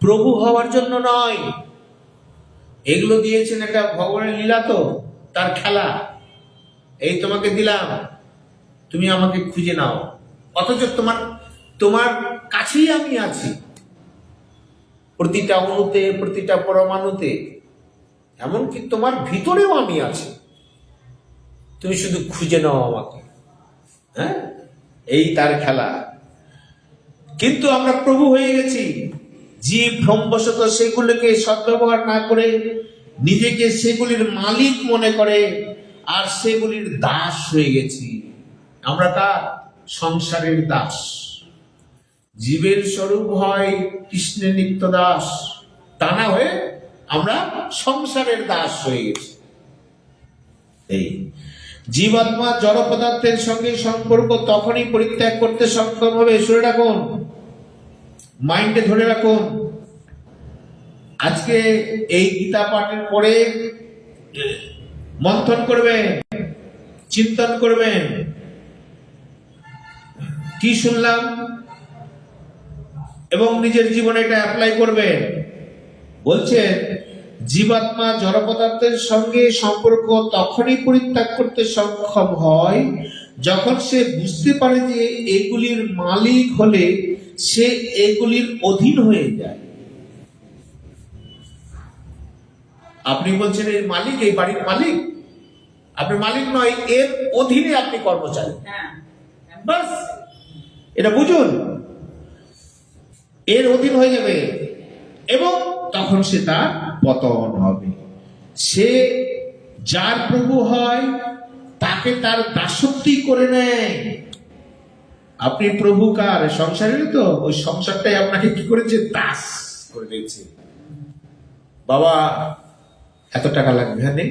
Speaker 1: প্রভু হওয়ার জন্য নয়। এগুলো দিয়েছেন একটা ভগবানের লীলা, তো তার খেলা। এই তোমাকে দিলাম, তুমি আমাকে খুঁজে নাও, অথচ তোমার কাছেই আমি আছি, প্রতিটা অণুতে, প্রতিটা পরমাণুতে, এমনকি তোমার ভিতরেও আমি আছি, তুমি শুধু খুঁজে নাও আমাকে। হ্যাঁ, এই তার খেলা। কিন্তু আমরা প্রভু হয়ে গেছি, জীব ভ্রমবশত সেগুলোকে সদ্ব্যবহার না করে নিজেকে সেগুলির মালিক মনে করে আর সেগুলির দাস হয়ে গেছি। আমরা কার? সংসারের দাস। জীবের স্বরূপ হয় কৃষ্ণের নিত্য দাস, তা না হয়ে আমরা সংসারের দাস হয়ে গেছি। এই জীবাত্মা জড় পদার্থের সঙ্গে সম্পর্ক তখনই পরিত্যাগ করতে সক্ষম হবে। শুনে রাখুন, মাইন্ডে ধরে রাখুন। আজকে এই গীতা পাঠের পরে মন্থন করবেন, চিন্তন করবেন, কি শুনলাম, এবং নিজের জীবনে এটা অ্যাপ্লাই করবেন। বলছেন জীবাত্মা জড় পদার্থের সঙ্গে সম্পর্ক তখনই পরিত্যাগ করতে সক্ষম হয় যখন সে বুঝতে পারে যে এগুলির মালিক হলে সে এগুলির অধীন হয়ে যায়। আপনি বলছেন এর মালিক, এই বাড়ির মালিক, আপনি মালিক নয়, এর অধীনে আপনি কর্মচারী। বাস এটা বুঝুন, এর অধীন হয়ে যাবে এবং তখন সে তার পতন হবে। সে যার প্রভু হয় তাকে তার দাসত্বই করে নেয়। আপনি প্রভু কার? সংসারের। তো ওই সংসারটাই আপনাকে কি করেছে? দাস করে দিয়েছে। বাবা এত টাকা লাগবে, হ্যাঁ নেই,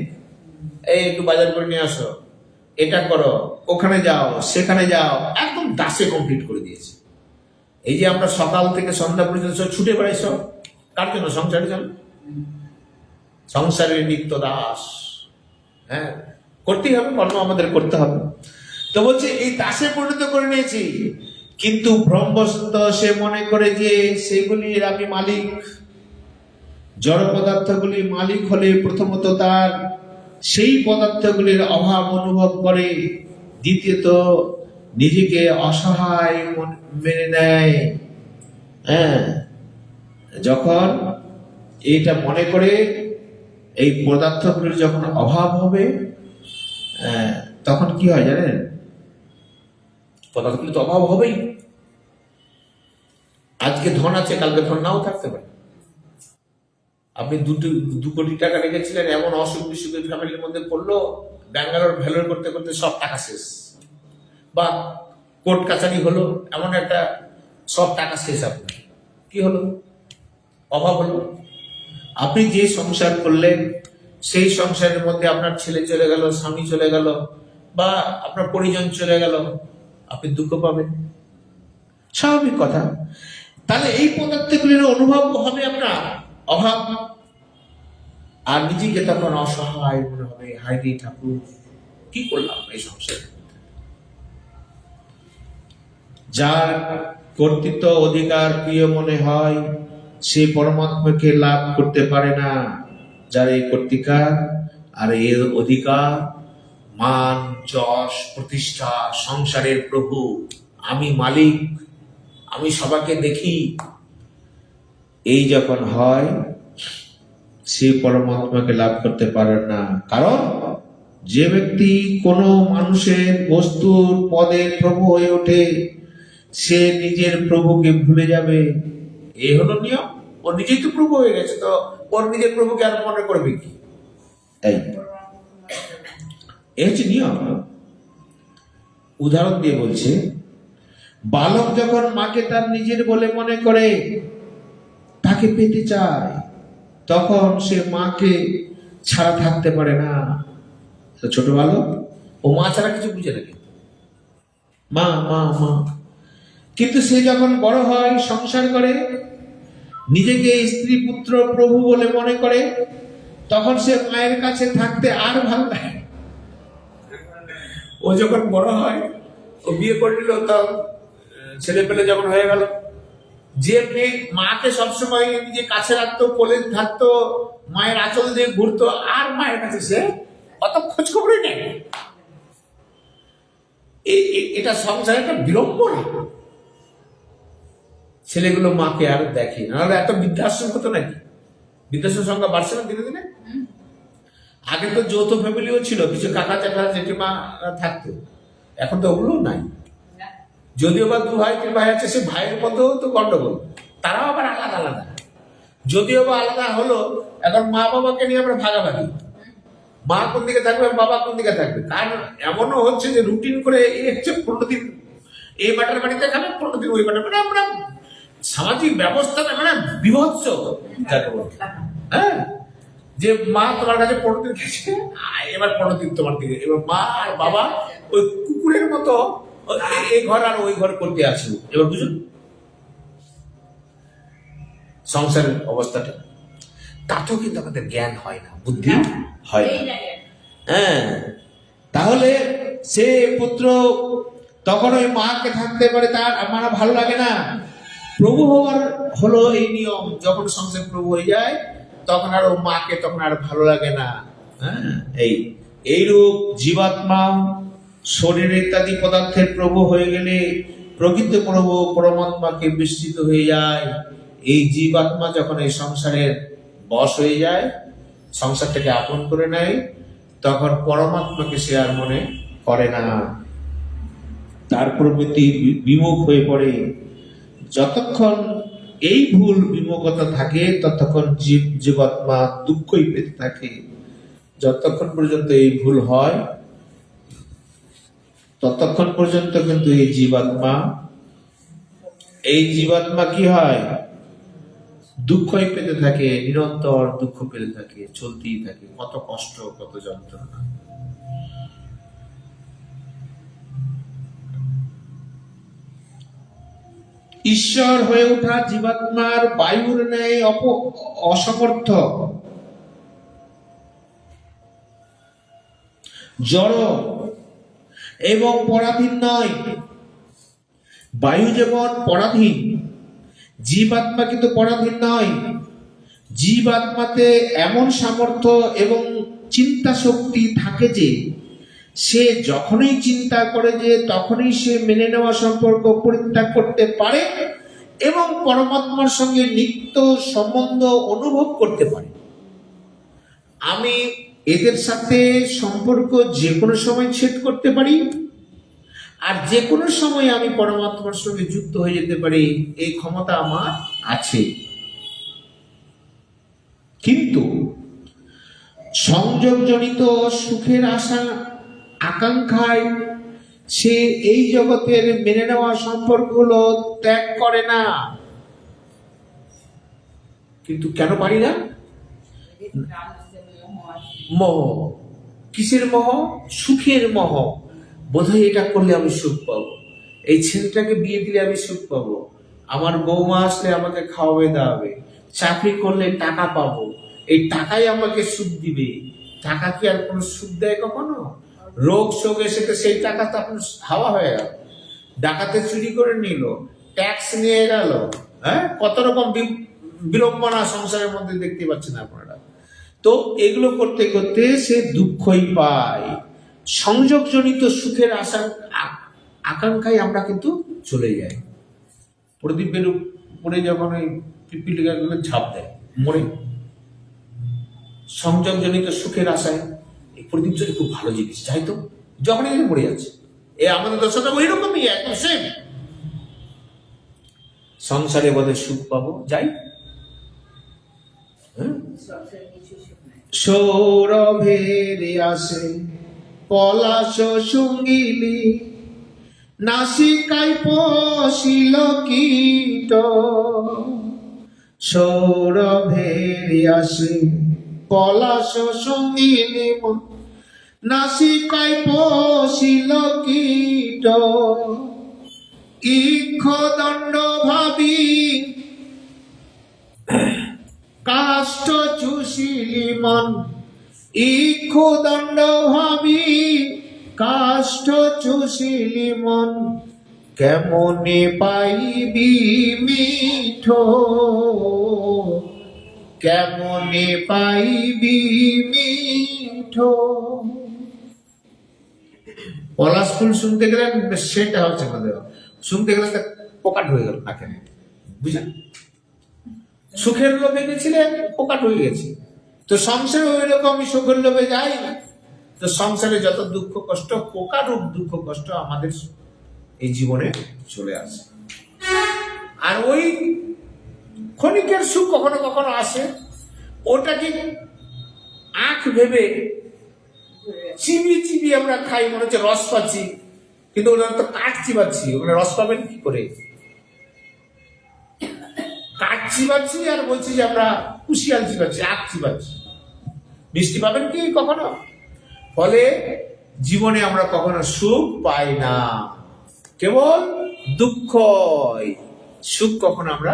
Speaker 1: এই একটু বাজার করে নিয়ে আসো, এটা করো, ওখানে যাও, সেখানে যাও, একদম দাসে কমপ্লিট করে দিয়েছে। এই যে আমরা সকাল থেকে সন্ধ্যা পর্যন্ত সব ছুটে বেড়াই, সব কার জন্য? সংসারের জন্য। সংসারের নিত্য দাস। হ্যাঁ, করতেই হবে, কর্ম আমাদের করতে হবে। তো বলছে এই দাসে পরিণত করে নিয়েছি, কিন্তু ভ্রমবশত সে মনে করে যে সেগুলির আমি মালিক। জড় পদার্থগুলি মালিক হলে প্রথমত তার সেই পদার্থগুলির অভাব অনুভব করে, দ্বিতীয়ত নিজেকে অসহায় মেনে নেয়। হ্যাঁ, যখন এইটা মনে করে এই পদার্থগুলির যখন অভাব হবে, তখন কি হয় জানেন? পদার্থগুলি তো অভাব হবেই। আজকে ধন আছে, কালকে ধন নাও থাকতে পারে। আপনি 2 কোটি টাকা রেখেছিলেন, এমন অসুখ বিসুখের ফ্যামিলির মধ্যে পড়লো, ব্যাঙ্গালোর ভ্যালোর করতে করতে সব টাকা শেষ, বা কোর্ট কাছারি হলো, এমন একটা সব টাকা শেষ। আপনার কি হলো? অভাব হলো। আপনি যে সংসার করলেন সেই সংসারের মধ্যে আপনার ছেলে চলে গেল, স্বামী চলে গেল, বা আপনার পরিজন চলে গেল, আপনি দুঃখ পাবেন, স্বাভাবিক কথা। তাহলে এই পদার্থগুলির অনুভব হবে আপনার, অভাব, আর নিজেকে তখন অসহায় মনে হবে। হায় রে ঠাকুর, কি করলাম এই সংসারে। যার কর্তৃত্ব অধিকার প্রিয় মনে হয় সে পরমাত্মাকে লাভ করতে পারে না। যার এই কর্তৃকার আর এর অধিকার, মান, যশ, প্রতিষ্ঠা, সংসারের প্রভু, আমি মালিক, আমি সবাইকে দেখি, এই যখন হয় সে পরমাত্মাকে লাভ করতে পারে না। কারণ যে ব্যক্তি কোনো মানুষের, বস্তুর, পদের প্রভু হয়ে ওঠে সে নিজের প্রভুকে ভুলে যাবে। এই হলো নিয়ম। ও নিজেই তো প্রভু হয়ে গেছে, তো ওর নিজের প্রভুকে আর মনে করবে কি? এই হচ্ছে নিয়ম। উদাহরণ দিয়ে বলছে, বালক যখন মাকে তার নিজের বলে মনে করে, তাকে পেতে চায়, তখন সে মাকে ছাড়া থাকতে পারে না। ছোট বালক ও মা ছাড়া কিছু বুঝে না, মা মা মা। কিন্তু সে যখন বড় হয়, সংসার করে, নিজেকে স্ত্রী, পুত্র, প্রভু বলে মনে করে, তখন সে মায়ের কাছে থাকতে আর ভালো লাগে। ও যখন বড় হয়, ও বিয়ে করে নিল, তার ছেলে পেলে যখন হয়ে গেল, যে মেয়ে মাকে সবসময় নিজে কাছে রাখতো, কোলে থাকতো, মায়ের আঁচল দিয়ে ঘুরতো, আর মায়ের কাছে সে অত খোঁজ খবরই নেই। এটা সংসারে একটা বিড়ম্বনা। ছেলেগুলো মাকে আর দেখে না। এত বৃদ্ধাশ্রম হতো নাকি? বৃদ্ধাশ্রম সংখ্যা বাড়ছে না দিনে দিনে? আগে তো যৌথ ফ্যামিলিও ছিল, কিছু কাকা চাচা জেঠিমা থাকতো, এখন তো ওগুলো নাই। যদিও বা 2 ভাই 3 ভাই আছে, সে ভাইয়ের মধ্যেও তো গন্ডগোল, তারাও আবার আলাদা আলাদা। যদিও বা আলাদা হলো, এখন মা বাবাকে নিয়ে আমরা ভাগাভাগি, মা কোন দিকে থাকবে বাবা কোন দিকে থাকবে। কারণ এমনও হচ্ছে যে রুটিন করে এই হচ্ছে 15 দিন এই বাটার বাড়িতে খাবে, 15 দিন ওই বাটার, মানে আমরা সামাজিক ব্যবস্থা মানে বিভৎস যাকে বলে। হ্যাঁ, যে মা তোমার কাছে 15 দিন গেছে, এবার 15 দিন তোমার দিকে, এবার মা আর বাবা ওই কুকুরের মতো এই ঘর আর ওই ঘর করতে আছে। এবার বুঝুন সংসারের অবস্থাটা। তাতেও কিন্তু আমাদের জ্ঞান হয় না, বুদ্ধি হয় না। হ্যাঁ, তাহলে সে পুত্র তখন ওই মাকে থাকতে পারে, তার আমার ভালো লাগে না। প্রভু হওয়ার হলো এই নিয়ম, যখন সংসার প্রভু হয়ে যায় তখন আর ও মাকে তখন আর ভালো লাগে না। হ্যাঁ, এইরূপ জীবাত্মা শরীর ইত্যাদি পদার্থের প্রভু হয়ে গেলে প্রকৃত প্রভু পরমাত্মাকে বিস্মৃত হয়ে যায়। এই জীবাত্মা যখন এই সংসারের বশ হয়ে যায়, সংসারটাকে আপন করে নেয়, তখন পরমাত্মাকে সে আর মনে করে না, তার প্রতি বিমুখ হয়ে পড়ে। যতক্ষণ এই ভুল বিমুখতা থাকে ততক্ষণ জীবাত্মা দুঃখই পেতে থাকে। যতক্ষণ পর্যন্ত এই ভুল হয় ততক্ষণ পর্যন্ত কিন্তু এই জীবাত্মা কি হয়, দুঃখই পেতে থাকে, নিরন্তর দুঃখ পেতে থাকে, চলতেই থাকে, কত কষ্ট, কত যন্ত্রণা। ঈশ্বর হয়ে ওঠা জীবাত্মার বায়ুর ন্যায় অসমর্থ, জড় এবং পরাধীন নয়। বায়ু যেমন পরাধীন, জীবাত্মা কিন্তু পরাধীন নয়। জীবাত্মাতে এমন সামর্থ্য এবং চিন্তা শক্তি থাকে যে সে যখনই চিন্তা করে যে তখনই সে মেনে নেওয়া সম্পর্ক পরিত্যাগ করতে পারে এবং পরমাত্মার সঙ্গে নিত্য সম্বন্ধ অনুভব করতে পারে। আমি এদের সাথে সম্পর্ক যে কোনো সময় ছেদ করতে পারি, আর যে কোনো সময় আমি পরমাত্মার সঙ্গে যুক্ত হয়ে যেতে পারি, এই ক্ষমতা আমার আছে। কিন্তু সংযোগজনিত সুখের আশা আকাঙ্ক্ষায় সে এই জগতের মেনে নেওয়া সম্পর্কগুলো ত্যাগ করে না। কিন্তু কেন পারি না? মোহ। কিসের মোহ? সুখের মোহ। বোধহয় এটা করলে আমি সুখ পাবো, এই ছেলেটাকে বিয়ে দিলে আমি সুখ পাবো, আমার বৌমা আসলে আমাকে খাওয়াবে দাওয়াবে, চাকরি করলে টাকা পাবো, এই টাকাই আমাকে সুখ দিবে। টাকা কি আর কোনো সুখ দেয় কখনো? রোগ শোক এসে তো সেই টাকা তো আপনার হাওয়া হয়ে গেল, ডাকাতে চুরি করে নিল, ট্যাক্স নিয়ে গেল, হ্যাঁ, কত রকম বিড়ম্বনা সংসারের মধ্যে দেখতে পাচ্ছেন আপনারা। তো এগুলো করতে করতে সে দুঃখই পায়। সংযোগজনিত সুখের আশা আকাঙ্ক্ষায় আমরা কিন্তু চলে যাই। প্রদীপের উপরে যখন ওই পিপিলিকাগুলো ঝাঁপ দেয় মরে, সংযোগজনিত সুখের আশায় এই প্রদীপ চলে খুব ভালো জিনিস, যাই তো যখনই মরে যাচ্ছে। আমাদের দশাটা ওই রকমই, একদম সেম। সংসারে বোধহয় সুখ পাবো, যাই। সৌরভের আসে পলাশ সঙ্গিলি, নাসিকায় পশিল কীট। সৌরভের আসে পলাশ সঙ্গিলি, নাসিকায় পশিল কীট। ইক্ষদণ্ড ভাবি কাষ্ঠ চুষিলি মন, ইক্ষদণ্ড ভাবি কাষ্ঠ চুষিলি মন। কেমনে পাইবি মিঠো, কেমনে পাইবি মিঠো। পলাশ ফুল শুনতে গেলেন সেটা হচ্ছে শুনতে গেলে পোকাট হয়ে গেল নাকে, বুঝলেন? সুখের লোভে গেছিলেন, পোকাট হয়ে গেছে। তো সংসারে ওই রকম আমি সুখের লোভে যাই, তো সংসারে যত দুঃখ কষ্ট, পোকারূপ দুঃখ কষ্ট আমাদের এই জীবনে চলে আসে। আর ওই ক্ষণিকের সুখ কখনো কখনো আসে, ওটাকে আখ ভেবে চিবিয়ে চিবিয়ে আমরা খাই, মনে হচ্ছে রস পাচ্ছি, কিন্তু ওটা তো কাঠ চিবাচ্ছি, ওখানে রস পাবেন কি করে? কাঠ চিবাচ্ছি আর বলছি যে আমরা কুশিয়াল চিবাচ্ছি, আখ চিবাচ্ছি, মিষ্টি পাবেন কি কখনো? ফলে জীবনে আমরা কখনো সুখ পাই না, কেবল দুঃখ, সুখ কখনো আমরা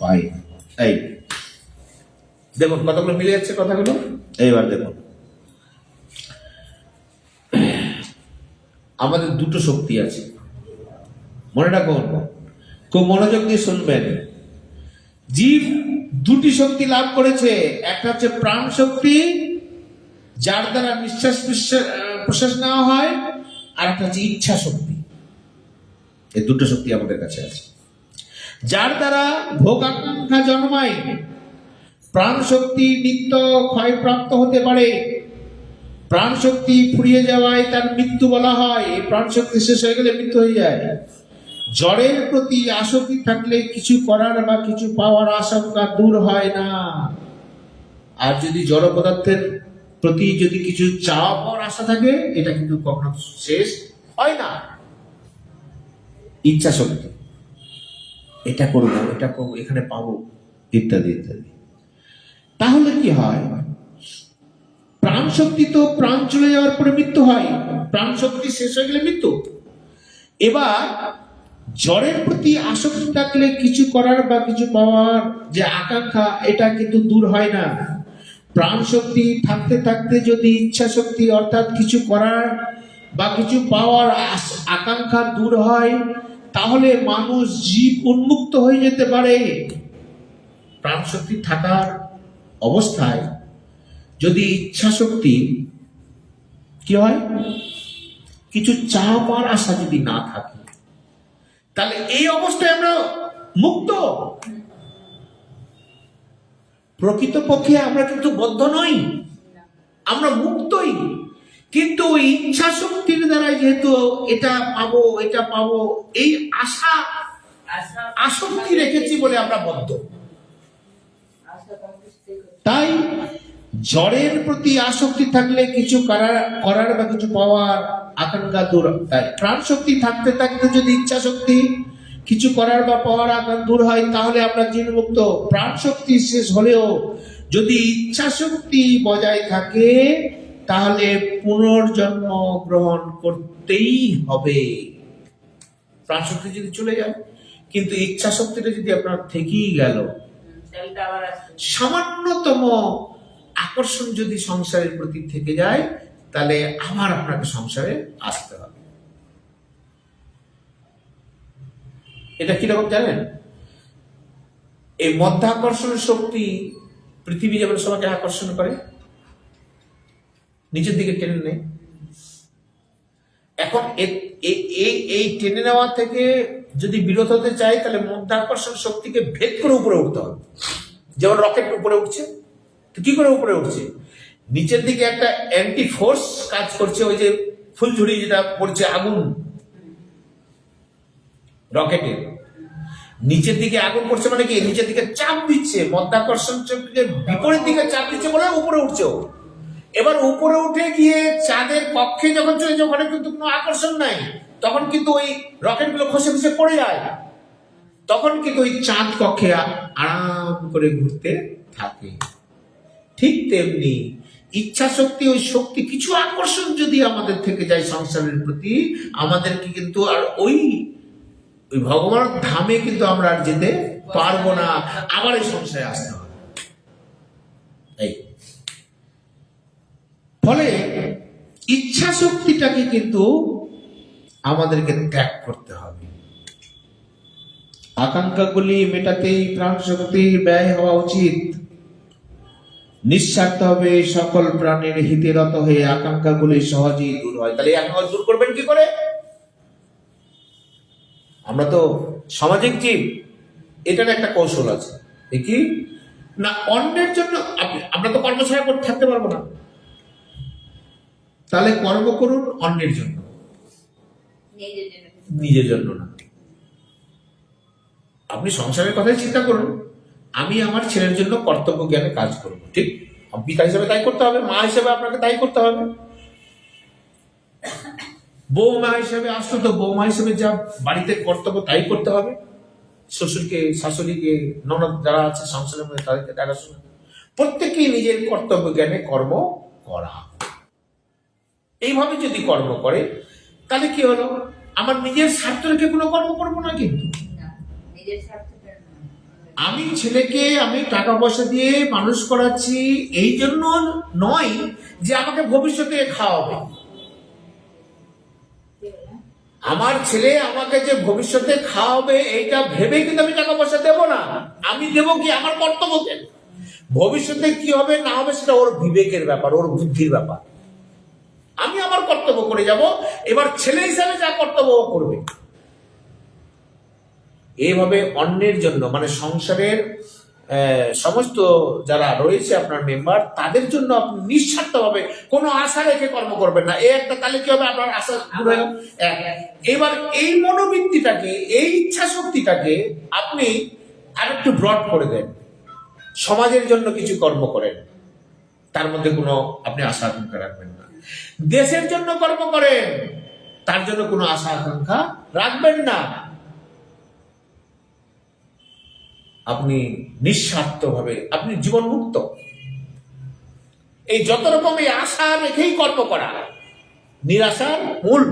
Speaker 1: পাই না। এই দেখুন কতগুলো মিলে যাচ্ছে কথাগুলো। এইবার দেখুন, আমাদের দুটো শক্তি আছে, মনে রাখুন, খুব মনোযোগ দিয়ে শুনবেন। জীব দুটি শক্তি লাভ করেছে, একটা হচ্ছে প্রাণ শক্তি, যার দ্বারা নিঃশ্বাস প্রশ্বাস নেওয়া হয়, আর একটা হচ্ছে ইচ্ছা শক্তি। এই দুটো শক্তি আমাদের কাছে আছে, যার দ্বারা ভোগ আকাঙ্ক্ষা জন্মায়। প্রাণ শক্তি নিত্য ক্ষয়প্রাপ্ত হতে পারে, প্রাণ শক্তি ফুরিয়ে যাওয়ায় তার মৃত্যু বলা হয়। এই প্রাণ শক্তি শেষ হয়ে গেলে মৃত্যু হয়ে যায়। জড়ের প্রতি আসক্তি থাকলে কিছু করার বা কিছু পাওয়ার আশঙ্কা দূর হয় না। আর যদি জড় পদার্থের প্রতি যদি কিছু চাওয়া পাওয়ার আশা থাকে, এটা কিন্তু কখনো শেষ হয় না। ইচ্ছা শক্তি, এটা করবো, এটা করবো, এখানে পাবো, ইত্যাদি ইত্যাদি। তাহলে কি হয়? প্রাণ শক্তি তো প্রাণ চলে যাওয়ার পরে মৃত্যু হয়, প্রাণ শক্তি শেষ হয়ে গেলে মৃত্যু। এবার জড়ের প্রতি আসক্তি থাকলে কিছু করার বা কিছু পাওয়ার যে আকাঙ্ক্ষা, এটা কিন্তু দূর হয় না। প্রাণ শক্তি থাকতে থাকতে যদি ইচ্ছা শক্তি অর্থাৎ কিছু করার বা কিছু পাওয়ার আকাঙ্ক্ষা দূর হয়, তাহলে মানুষ জীব উন্মুক্ত হয়ে যেতে পারে। প্রাণ শক্তি থাকার অবস্থায় যদি ইচ্ছা শক্তি কি হয়, কিছু চাওয়া পাওয়ার আশা যদি না থাকে, তাহলে এই অবস্থায় আমরা মুক্ত। প্রকৃতপক্ষে আমরা কিন্তু বদ্ধ নই, আমরা মুক্তই। কিন্তু ওই ইচ্ছা শক্তির দ্বারা যেহেতু এটা পাবো, এটা পাবো, এই আশা আসক্তি রেখেছি বলে আমরা বদ্ধ। তাই জড়ের প্রতি আসক্তি থাকলে কিছু করার বা কিছু পাওয়ার আকাঙ্ক্ষা দূর। তাই প্রাণ শক্তি থাকতে থাকতে যদি ইচ্ছা শক্তি কিছু করার বা পাওয়ার আকাঙ্ক্ষা দূর হয়, তাহলে আমরা জীবনমুক্ত। প্রাণ শক্তি শেষ হলেও যদি ইচ্ছা শক্তি বজায় থাকে, তাহলে পুনর্জন্ম গ্রহণ করতেই হবে। প্রাণ শক্তি যদি চলে যায়, কিন্তু ইচ্ছা শক্তিটা যদি আপনার থেকেই গেল, সামান্যতম আকর্ষণ যদি সংসারের প্রতি থেকে যায়, তাহলে আবার আপনাকে সংসারে আসতে হবে। এটা কিরকম জানেন? এই মধ্যাকর্ষণ শক্তি পৃথিবী যেমন সবাইকে আকর্ষণ করে, নিচের দিকে টেনে নেয়। এখন এই টেনে নেওয়া থেকে যদি বিরত হতে চাই, তাহলে মধ্যাকর্ষণ শক্তিকে ভেদ করে উপরে উঠতে হবে। যেমন রকেট উপরে উঠছে, তো কি করে উপরে উঠছে? নিচের দিকে একটা অ্যান্টি ফোর্স কাজ করছে, ওই যে ফুলঝুরি যেটা পড়ছে আগুন, রকেটের নিচের দিকে আগুন পড়ছে মানে কি, নিচের দিকে চাপ দিচ্ছে, মধ্যাকর্ষণ শক্তির বিপরীত দিকে চাপ দিচ্ছে বলে উপরে উঠছে। এবার উপরে উঠে গিয়ে চাঁদের কক্ষে যখন চলে যায়, ওখানে কিন্তু কোনো আকর্ষণ নাই, তখন কিন্তু ওই রকেট গুলো খসে খসে পড়ে যায়। তখন কিন্তু ওই চাঁদ কক্ষে আরাম করে ঘুরতে থাকে। ঠিক তেমনি ইচ্ছা শক্তি, ওই শক্তি কিছু আকর্ষণ যদি আমাদের থেকে যায় সংসারের প্রতি, আমাদেরকে কিন্তু আর ওই ভগবানের ধামে কিন্তু আমরা আর যেতে পারবো না, আবার এই সংসারে আসতে হবে। এই ফলে ইচ্ছা শক্তিটাকে কিন্তু আমাদেরকে ত্যাগ করতে হবে। আকাঙ্ক্ষাগুলি মেটাতেই প্রাণ শক্তির ব্যয় হওয়া উচিত। নিঃস্বার্থ হবে সকল প্রাণের হিতে রত হয়ে আকাঙ্ক্ষাগুলি সহজেই দূর হয়। তাহলে আকাঙ্ক্ষা দূর করবেন কি করে? আমরা তো সামাজিক জীব, এটার একটা কৌশল আছে। কি না, অন্যের জন্য আমরা তো কর্ম ছাড়া থাকতে পারবো না, তাহলে কর্ম করুন অন্যের জন্য। নিজের জন্য না। আপনি সংসারের কথাই চিন্তা করুন, আমি আমার ছেলের জন্য কর্তব্য জ্ঞানে কাজ করব, ঠিক? পিতা হিসেবে তাই করতে হবে, মা হিসেবে আপনাকে তাই করতে হবে। বৌমা হিসেবে আসতো তো বৌমা হিসেবে যা বাড়িতে কর্তব্য তাই করতে হবে। শ্বশুরকে, শাশুড়িকে, ননদ যারা আছে সংসারের মধ্যে তাদেরকে দেখাশোনা, প্রত্যেকেই নিজের কর্তব্য জ্ঞানে কর্ম করা। এইভাবে যদি কর্ম করে তাহলে কি হলো, আমার নিজের স্বার্থ রেখে কোনো কর্ম করবো না। কিন্তু আমি ছেলেকে আমি টাকা পয়সা দিয়ে মানুষ করাচ্ছি এই জন্য নয় যে আমাকে ভবিষ্যতে খাওয়াবে। আমার ছেলে আমাকে যে ভবিষ্যতে খাওয়াবে এইটা ভেবে কিন্তু আমি টাকা পয়সা দেবো না। আমি দেবো কি আমার কর্তব্যকে। ভবিষ্যতে কি হবে না হবে সেটা ওর বিবেকের ব্যাপার, ওর বুদ্ধির ব্যাপার। আমি আমার কর্তব্য করে যাব, এবার ছেলে হিসাবে যা কর্তব্য করবে। এইভাবে অন্যের জন্য, মানে সংসারের সমস্ত যারা রয়েছে আপনার মেম্বার, তাদের জন্য আপনি নিঃস্বার্থভাবে কোনো আশা রেখে কর্ম করবেন না। এই একটা, তাহলে কি হবে, আপনার আশা দূর হয়ে গেল। এবার এই মনোবৃত্তিটাকে, এই ইচ্ছা শক্তিটাকে আপনি আর একটু ব্রড করে দেন। সমাজের জন্য কিছু কর্ম করেন, তার মধ্যে কোনো আপনি আশা আকাঙ্ক্ষা রাখবেন না। দেশের জন্য কর্ম করেন, তার জন্য কোনো আশা আকাঙ্ক্ষা রাখবেন না। আপনি নিঃস্বার্থভাবে আপনি জীবন মুক্ত। এই যত রকম এই আশা রেখেই কর্ম করা নিরাশার মূল।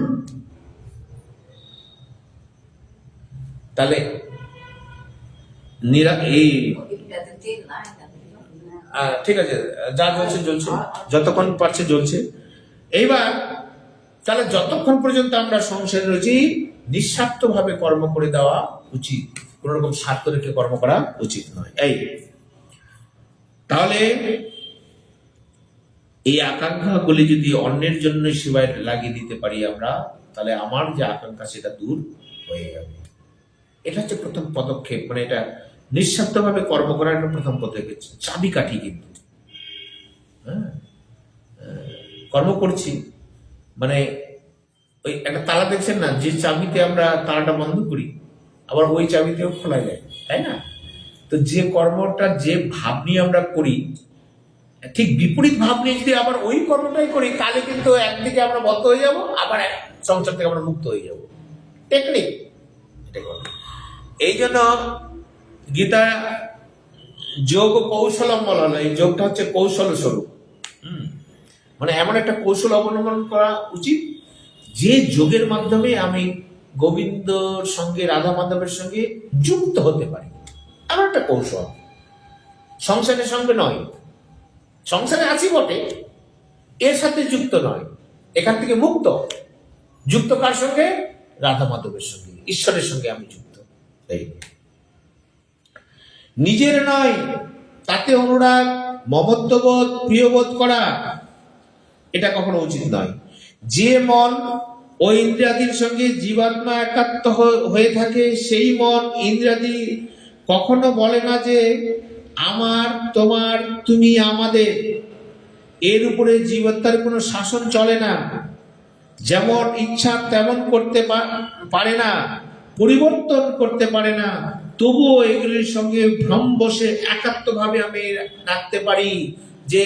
Speaker 1: তাহলে এই ঠিক আছে, যা জ্বলছে জ্বলছে, যতক্ষণ পারছে জ্বলছে। এইবার তাহলে যতক্ষণ পর্যন্ত আমরা সংসারে রয়েছি নিঃস্বার্থভাবে কর্ম করে দেওয়া উচিত, কোন রকম স্বার্থ রেখে কর্ম করা উচিত নয়। এই তাহলে এই আকাঙ্ক্ষাগুলি যদি অন্যের জন্য সেবায় লাগিয়ে দিতে পারি আমরা, তাহলে আমার যে আকাঙ্ক্ষা সেটা দূর হয়ে যাবে। এটা হচ্ছে প্রথম পদক্ষেপ, মানে এটা নিঃস্বার্থভাবে কর্ম করার একটা প্রথম পদক্ষেপ, চাবিকাঠি। কিন্তু হ্যাঁ, কর্ম করছি মানে ওই একটা তালা দেখছেন না, যে চাবিতে আমরা তালাটা বন্ধ করি আবার ওই চাবিতেও খোলা যায়, তাই না? তো যে কর্মটা, যে ভাব নিয়ে আমরা করি, ঠিক বিপরীত ভাব নিয়ে যদি আবার ওই কর্মটাই করি, তাহলে কিন্তু একদিকে আমরা বদ্ধ হয়ে যাব, আবার সংসার থেকে আমরা মুক্ত হয়ে যাব। টেকনিক এই জন্য গীতা যোগ কৌশলম বলা হলো। এই যোগটা হচ্ছে কৌশল স্বরূপ। মানে এমন একটা কৌশল অবলম্বন করা উচিত যে যোগের মাধ্যমে আমি গোবিন্দর সঙ্গে, রাধা মাধবের সঙ্গে যুক্ত হতে পারি। এমন একটা কৌশল, সংসারের সঙ্গে নয়। সংসারে আছি বটে, এর সাথে যুক্ত নয়, এখান থেকে মুক্ত। যুক্ত কার সঙ্গে? রাধা মাধবের সঙ্গে, ঈশ্বরের সঙ্গে আমি যুক্ত। এই নিজের নয়, তাতে অনুরাগ, মমত্ববোধ, প্রিয়বোধ করা, এটা কখনো উচিত নয়। যে মন ও ইন্দ্রিয়াদির সঙ্গে জীবাত্মা একাত্ম হয়ে থাকে, সেই মন ইন্দ্রিয়াদি কখনো বলে না যে আমার, তোমার, তুমি, আমাদের। এর উপরে জীবাত্মার কোনো শাসন চলে না। যেমন ইচ্ছা তেমন করতে পারে না, পরিবর্তন করতে পারে না। তবুও এগুলির সঙ্গে ভ্রম বসে একাত্মভাবে আমি রাখতে পারি, যে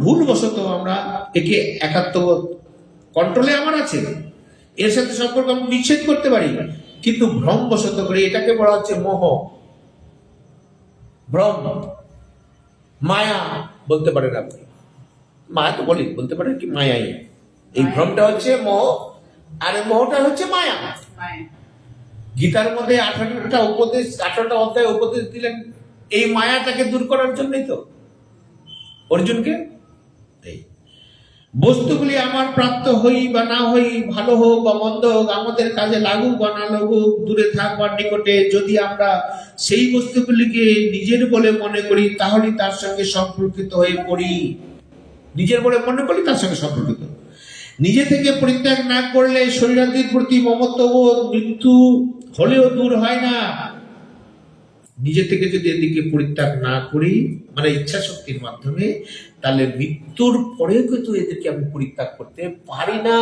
Speaker 1: ভুলবশত আমরা একে একাত্মবোধ কন্ট্রোলে আমার আছে, এর সাথে সম্পর্ক আমি বিচ্ছেদ করতে পারি, কিন্তু ভ্রমবশত করে। এটাকে বলা হচ্ছে মোহ, ভ্রম, মায়া বলতে পারেন আপনি। মায়া তো বলতে পারেন কি মায়াই। এই ভ্রমটা হচ্ছে মোহ, আর মোহটা হচ্ছে মায়া। গীতার মধ্যে 18টা উপদেশ, 18টা অধ্যায় উপদেশ দিলেন এই মায়াটাকে দূর করার জন্যই তো অর্জুনকে। বস্তুগুলি আমার প্রাপ্ত হই বা না হই, ভালো হোক বা মন্দ হোক, আমাদের কাজে লাগুক বা না লাগুক, দূরে থাক বা নিকটে, যদি আমরা সেই বস্তুগুলিকে নিজের বলে মনে করি তাহলে তার সঙ্গে সম্পর্কিত হয়ে পড়ি। নিজের বলে মনে করি তার সঙ্গে সম্পর্কিত। নিজে থেকে পরিত্যাগ না করলে শরীরাদির প্রতি মমত্ববোধ মৃত্যু হলেও দূর হয় না। নিজে থেকে যদি এদিকে পরিত্যাগ না করি, মানে ইচ্ছা শক্তির মাধ্যমে, তাহলে মৃত্যুর পরেও কিন্তু এদেরকে আমি পরিত্যাগ করতে পারি না।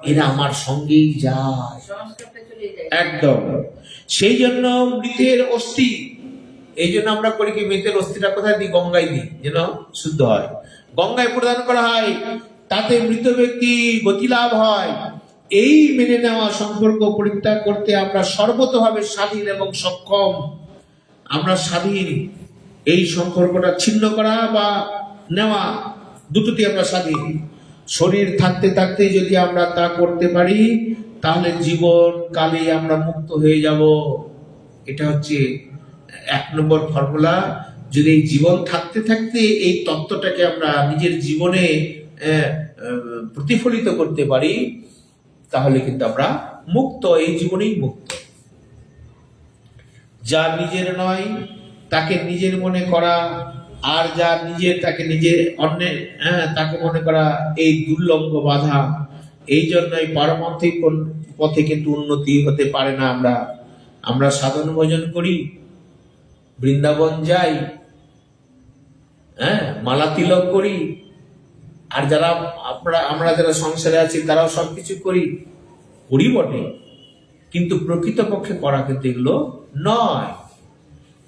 Speaker 1: এরা আমার সঙ্গেই যায়, একদম। সেই জন্য মৃতের অস্থি, এই জন্য আমরা করি কি, মৃতের অস্থিটা কোথায় দিই? গঙ্গায় দিই, যেন শুদ্ধ হয়। গঙ্গায় প্রদান করা হয়, তাতে মৃত ব্যক্তি গতি লাভ হয়। এই মেনে নেওয়া সম্পর্ক পরিত্যাগ করতে আমরা সর্বতভাবে স্বাধীন এবং সক্ষম। আমরা স্বাধীন। এই সম্পর্কটা ছিন্ন করা বা নেওয়া, দুটোতে আমরা স্বাধীন। শরীর থাকতে থাকতে যদি আমরা তা করতে পারি, তাহলে জীবন কালে আমরা মুক্ত হয়ে যাব। এটা হচ্ছে 1 নম্বর ফর্মুলা। যদি এই জীবন থাকতে থাকতে এই তত্ত্বটাকে আমরা নিজের জীবনে প্রতিফলিত করতে পারি, তাহলে কিন্তু আমরা মুক্ত, এই জীবনেই মুক্ত। যা নিজের নয় তাকে নিজের মনে করা, আর যা নিজের তাকে নিজের অন্যের তাকে মনে করা, এই দুর্লঙ্ঘ বাধা। এই জন্যই পারমার্থিক পথে কিন্তু উন্নতি হতে পারে না। আমরা সাধন ভজন করি, বৃন্দাবন যাই, মালা তিলক করি, আর যারা আমরা যারা সংসারে আছি তারাও সবকিছু করি বটে, কিন্তু প্রকৃতপক্ষে করা কিন্তু এগুলো নয়।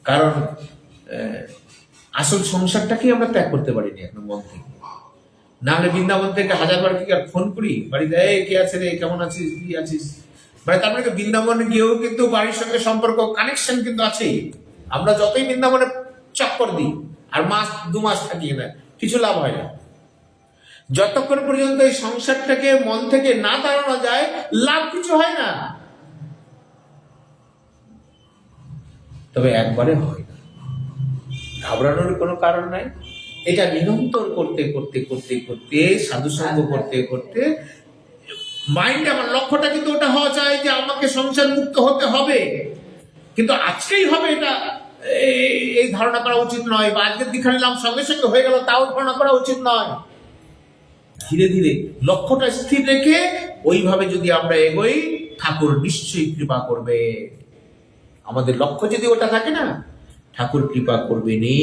Speaker 1: কারণ আসল সংসারটাকে আমরা ত্যাগ করতে পারিনি এখন মন থেকে। না হলে বৃন্দাবন থেকে 1000 বার কি আর ফোন করি বাড়িতে, কে আছে রে, কেমন আছিস, কি আছিস, মানে তার মানে বৃন্দাবনে গিয়েও কিন্তু বাড়ির সঙ্গে সম্পর্ক, কানেকশন কিন্তু আছেই। আমরা যতই বৃন্দাবনে চক্কর দিই আর 2 মাস থাকি না, কিছু লাভ হয় না। যতক্ষণ পর্যন্ত এই সংসারটাকে মন থেকে না তাড়ানো যায়, লাভ কিছু হয় না। তবে একবারে হয় না, ঘাবড়ানোর কোনো কারণ নাই। এটা নিরন্তর করতে করতে করতে করতে, সাধুসঙ্গ করতে করতে মাইন্ড, আমার লক্ষ্যটা কিন্তু ওটা হওয়া চাই যে আমাকে সংসার মুক্ত হতে হবে, কিন্তু আজকেই হবে এটা এই ধারণা করা উচিত নয়। বা আজকের দীক্ষা নিলাম সঙ্গে সঙ্গে হয়ে গেল, তাও ধারণা করা উচিত নয়। ধীরে ধীরে লক্ষ্যটা স্থির রেখে ওইভাবে যদি আমরা এগোই, ঠাকুর নিশ্চয়ই কৃপা করবে। আমাদের লক্ষ্য যদি ওটা থাকে না, ঠাকুর কৃপা করবে নি।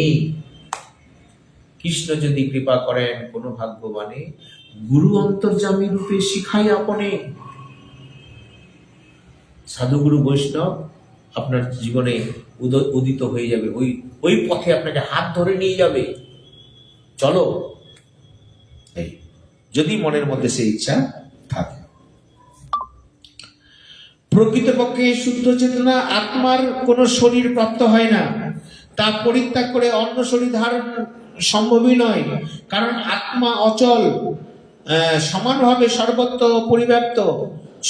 Speaker 1: কৃষ্ণ যদি কৃপা করেন কোনো ভাগ্যবানে, গুরু অন্তর্যামী রূপে শিখাই আপনে। সাধুগুরু বৈষ্ণব আপনার জীবনে উদিত হয়ে যাবে, ওই পথে আপনাকে হাত ধরে নিয়ে যাবে, চলো। এই যদি মনের মধ্যে সেই ইচ্ছা থাকে। প্রকৃতপক্ষে শুদ্ধ চেতনা আত্মার কোন শরীর প্রাপ্ত হয় না, তা পরিত্যাগ করে অন্য শরীর ধারণ সম্ভবই নয়। কারণ আত্মা অচল, সমানভাবে সর্বত্র পরিব্যাপ্ত।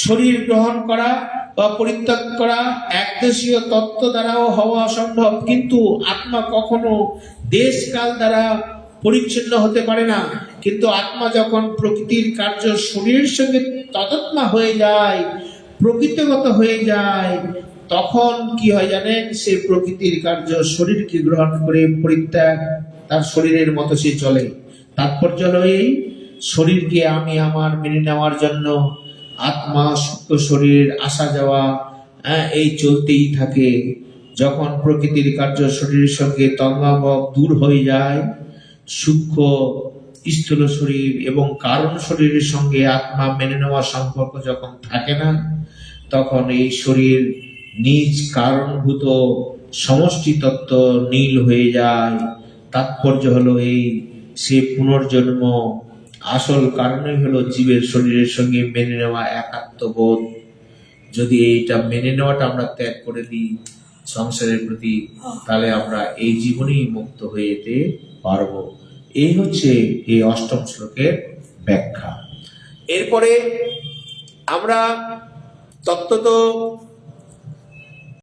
Speaker 1: শরীর গ্রহণ করা বা পরিত্যাগ করা একদেশীয় তত্ত্ব দ্বারাও হওয়া সম্ভব, কিন্তু আত্মা কখনো দেশ কাল দ্বারা পরিচ্ছিন্ন হতে পারে না। কিন্তু আত্মা যখন প্রকৃতির কার্য শরীরের সঙ্গে তদাত্মা হয়ে যায়, প্রকৃতিগত হয়ে যায়, তখন কি হয় জানেন? সে প্রকৃতির কার্য শরীরকে গ্রহণ করে পরিত্যাগ, তার শরীরের মতো সে চলে। তাৎপর্য হলো এই, শরীরকে আমি আমার মেনে নেওয়ার জন্য আত্মা সূক্ষ্ম শরীর আসা যাওয়া এই চলতেই থাকে। যখন প্রকৃতির কার্য শরীরের সঙ্গে তন্মাভাব দূর হয়ে যায়, সূক্ষ্ম স্থূল শরীর এবং কারণ শরীরের সঙ্গে আত্মা মেনে নেওয়া সম্পর্ক যখন থাকে না, তখন এই শরীর নিজ কারণভূত সমষ্টি তত্ত্ব নীল হয়ে যায়। তাৎপর্য হলো এই, সে পুনর্জন্ম আসল কারণই হলো জীবের শরীরের সঙ্গে মেনে নেওয়া একাত্মবোধ। যদি এইটা মেনে নেওয়াটা আমরা ত্যাগ করে দিই সংসারের প্রতি, তাহলে আমরা এই জীবনেই মুক্ত হয়ে যেতে পারবো। এই হচ্ছে এই 8ম শ্লোকের ব্যাখ্যা। এরপরে আমরা তত্ত্ব তো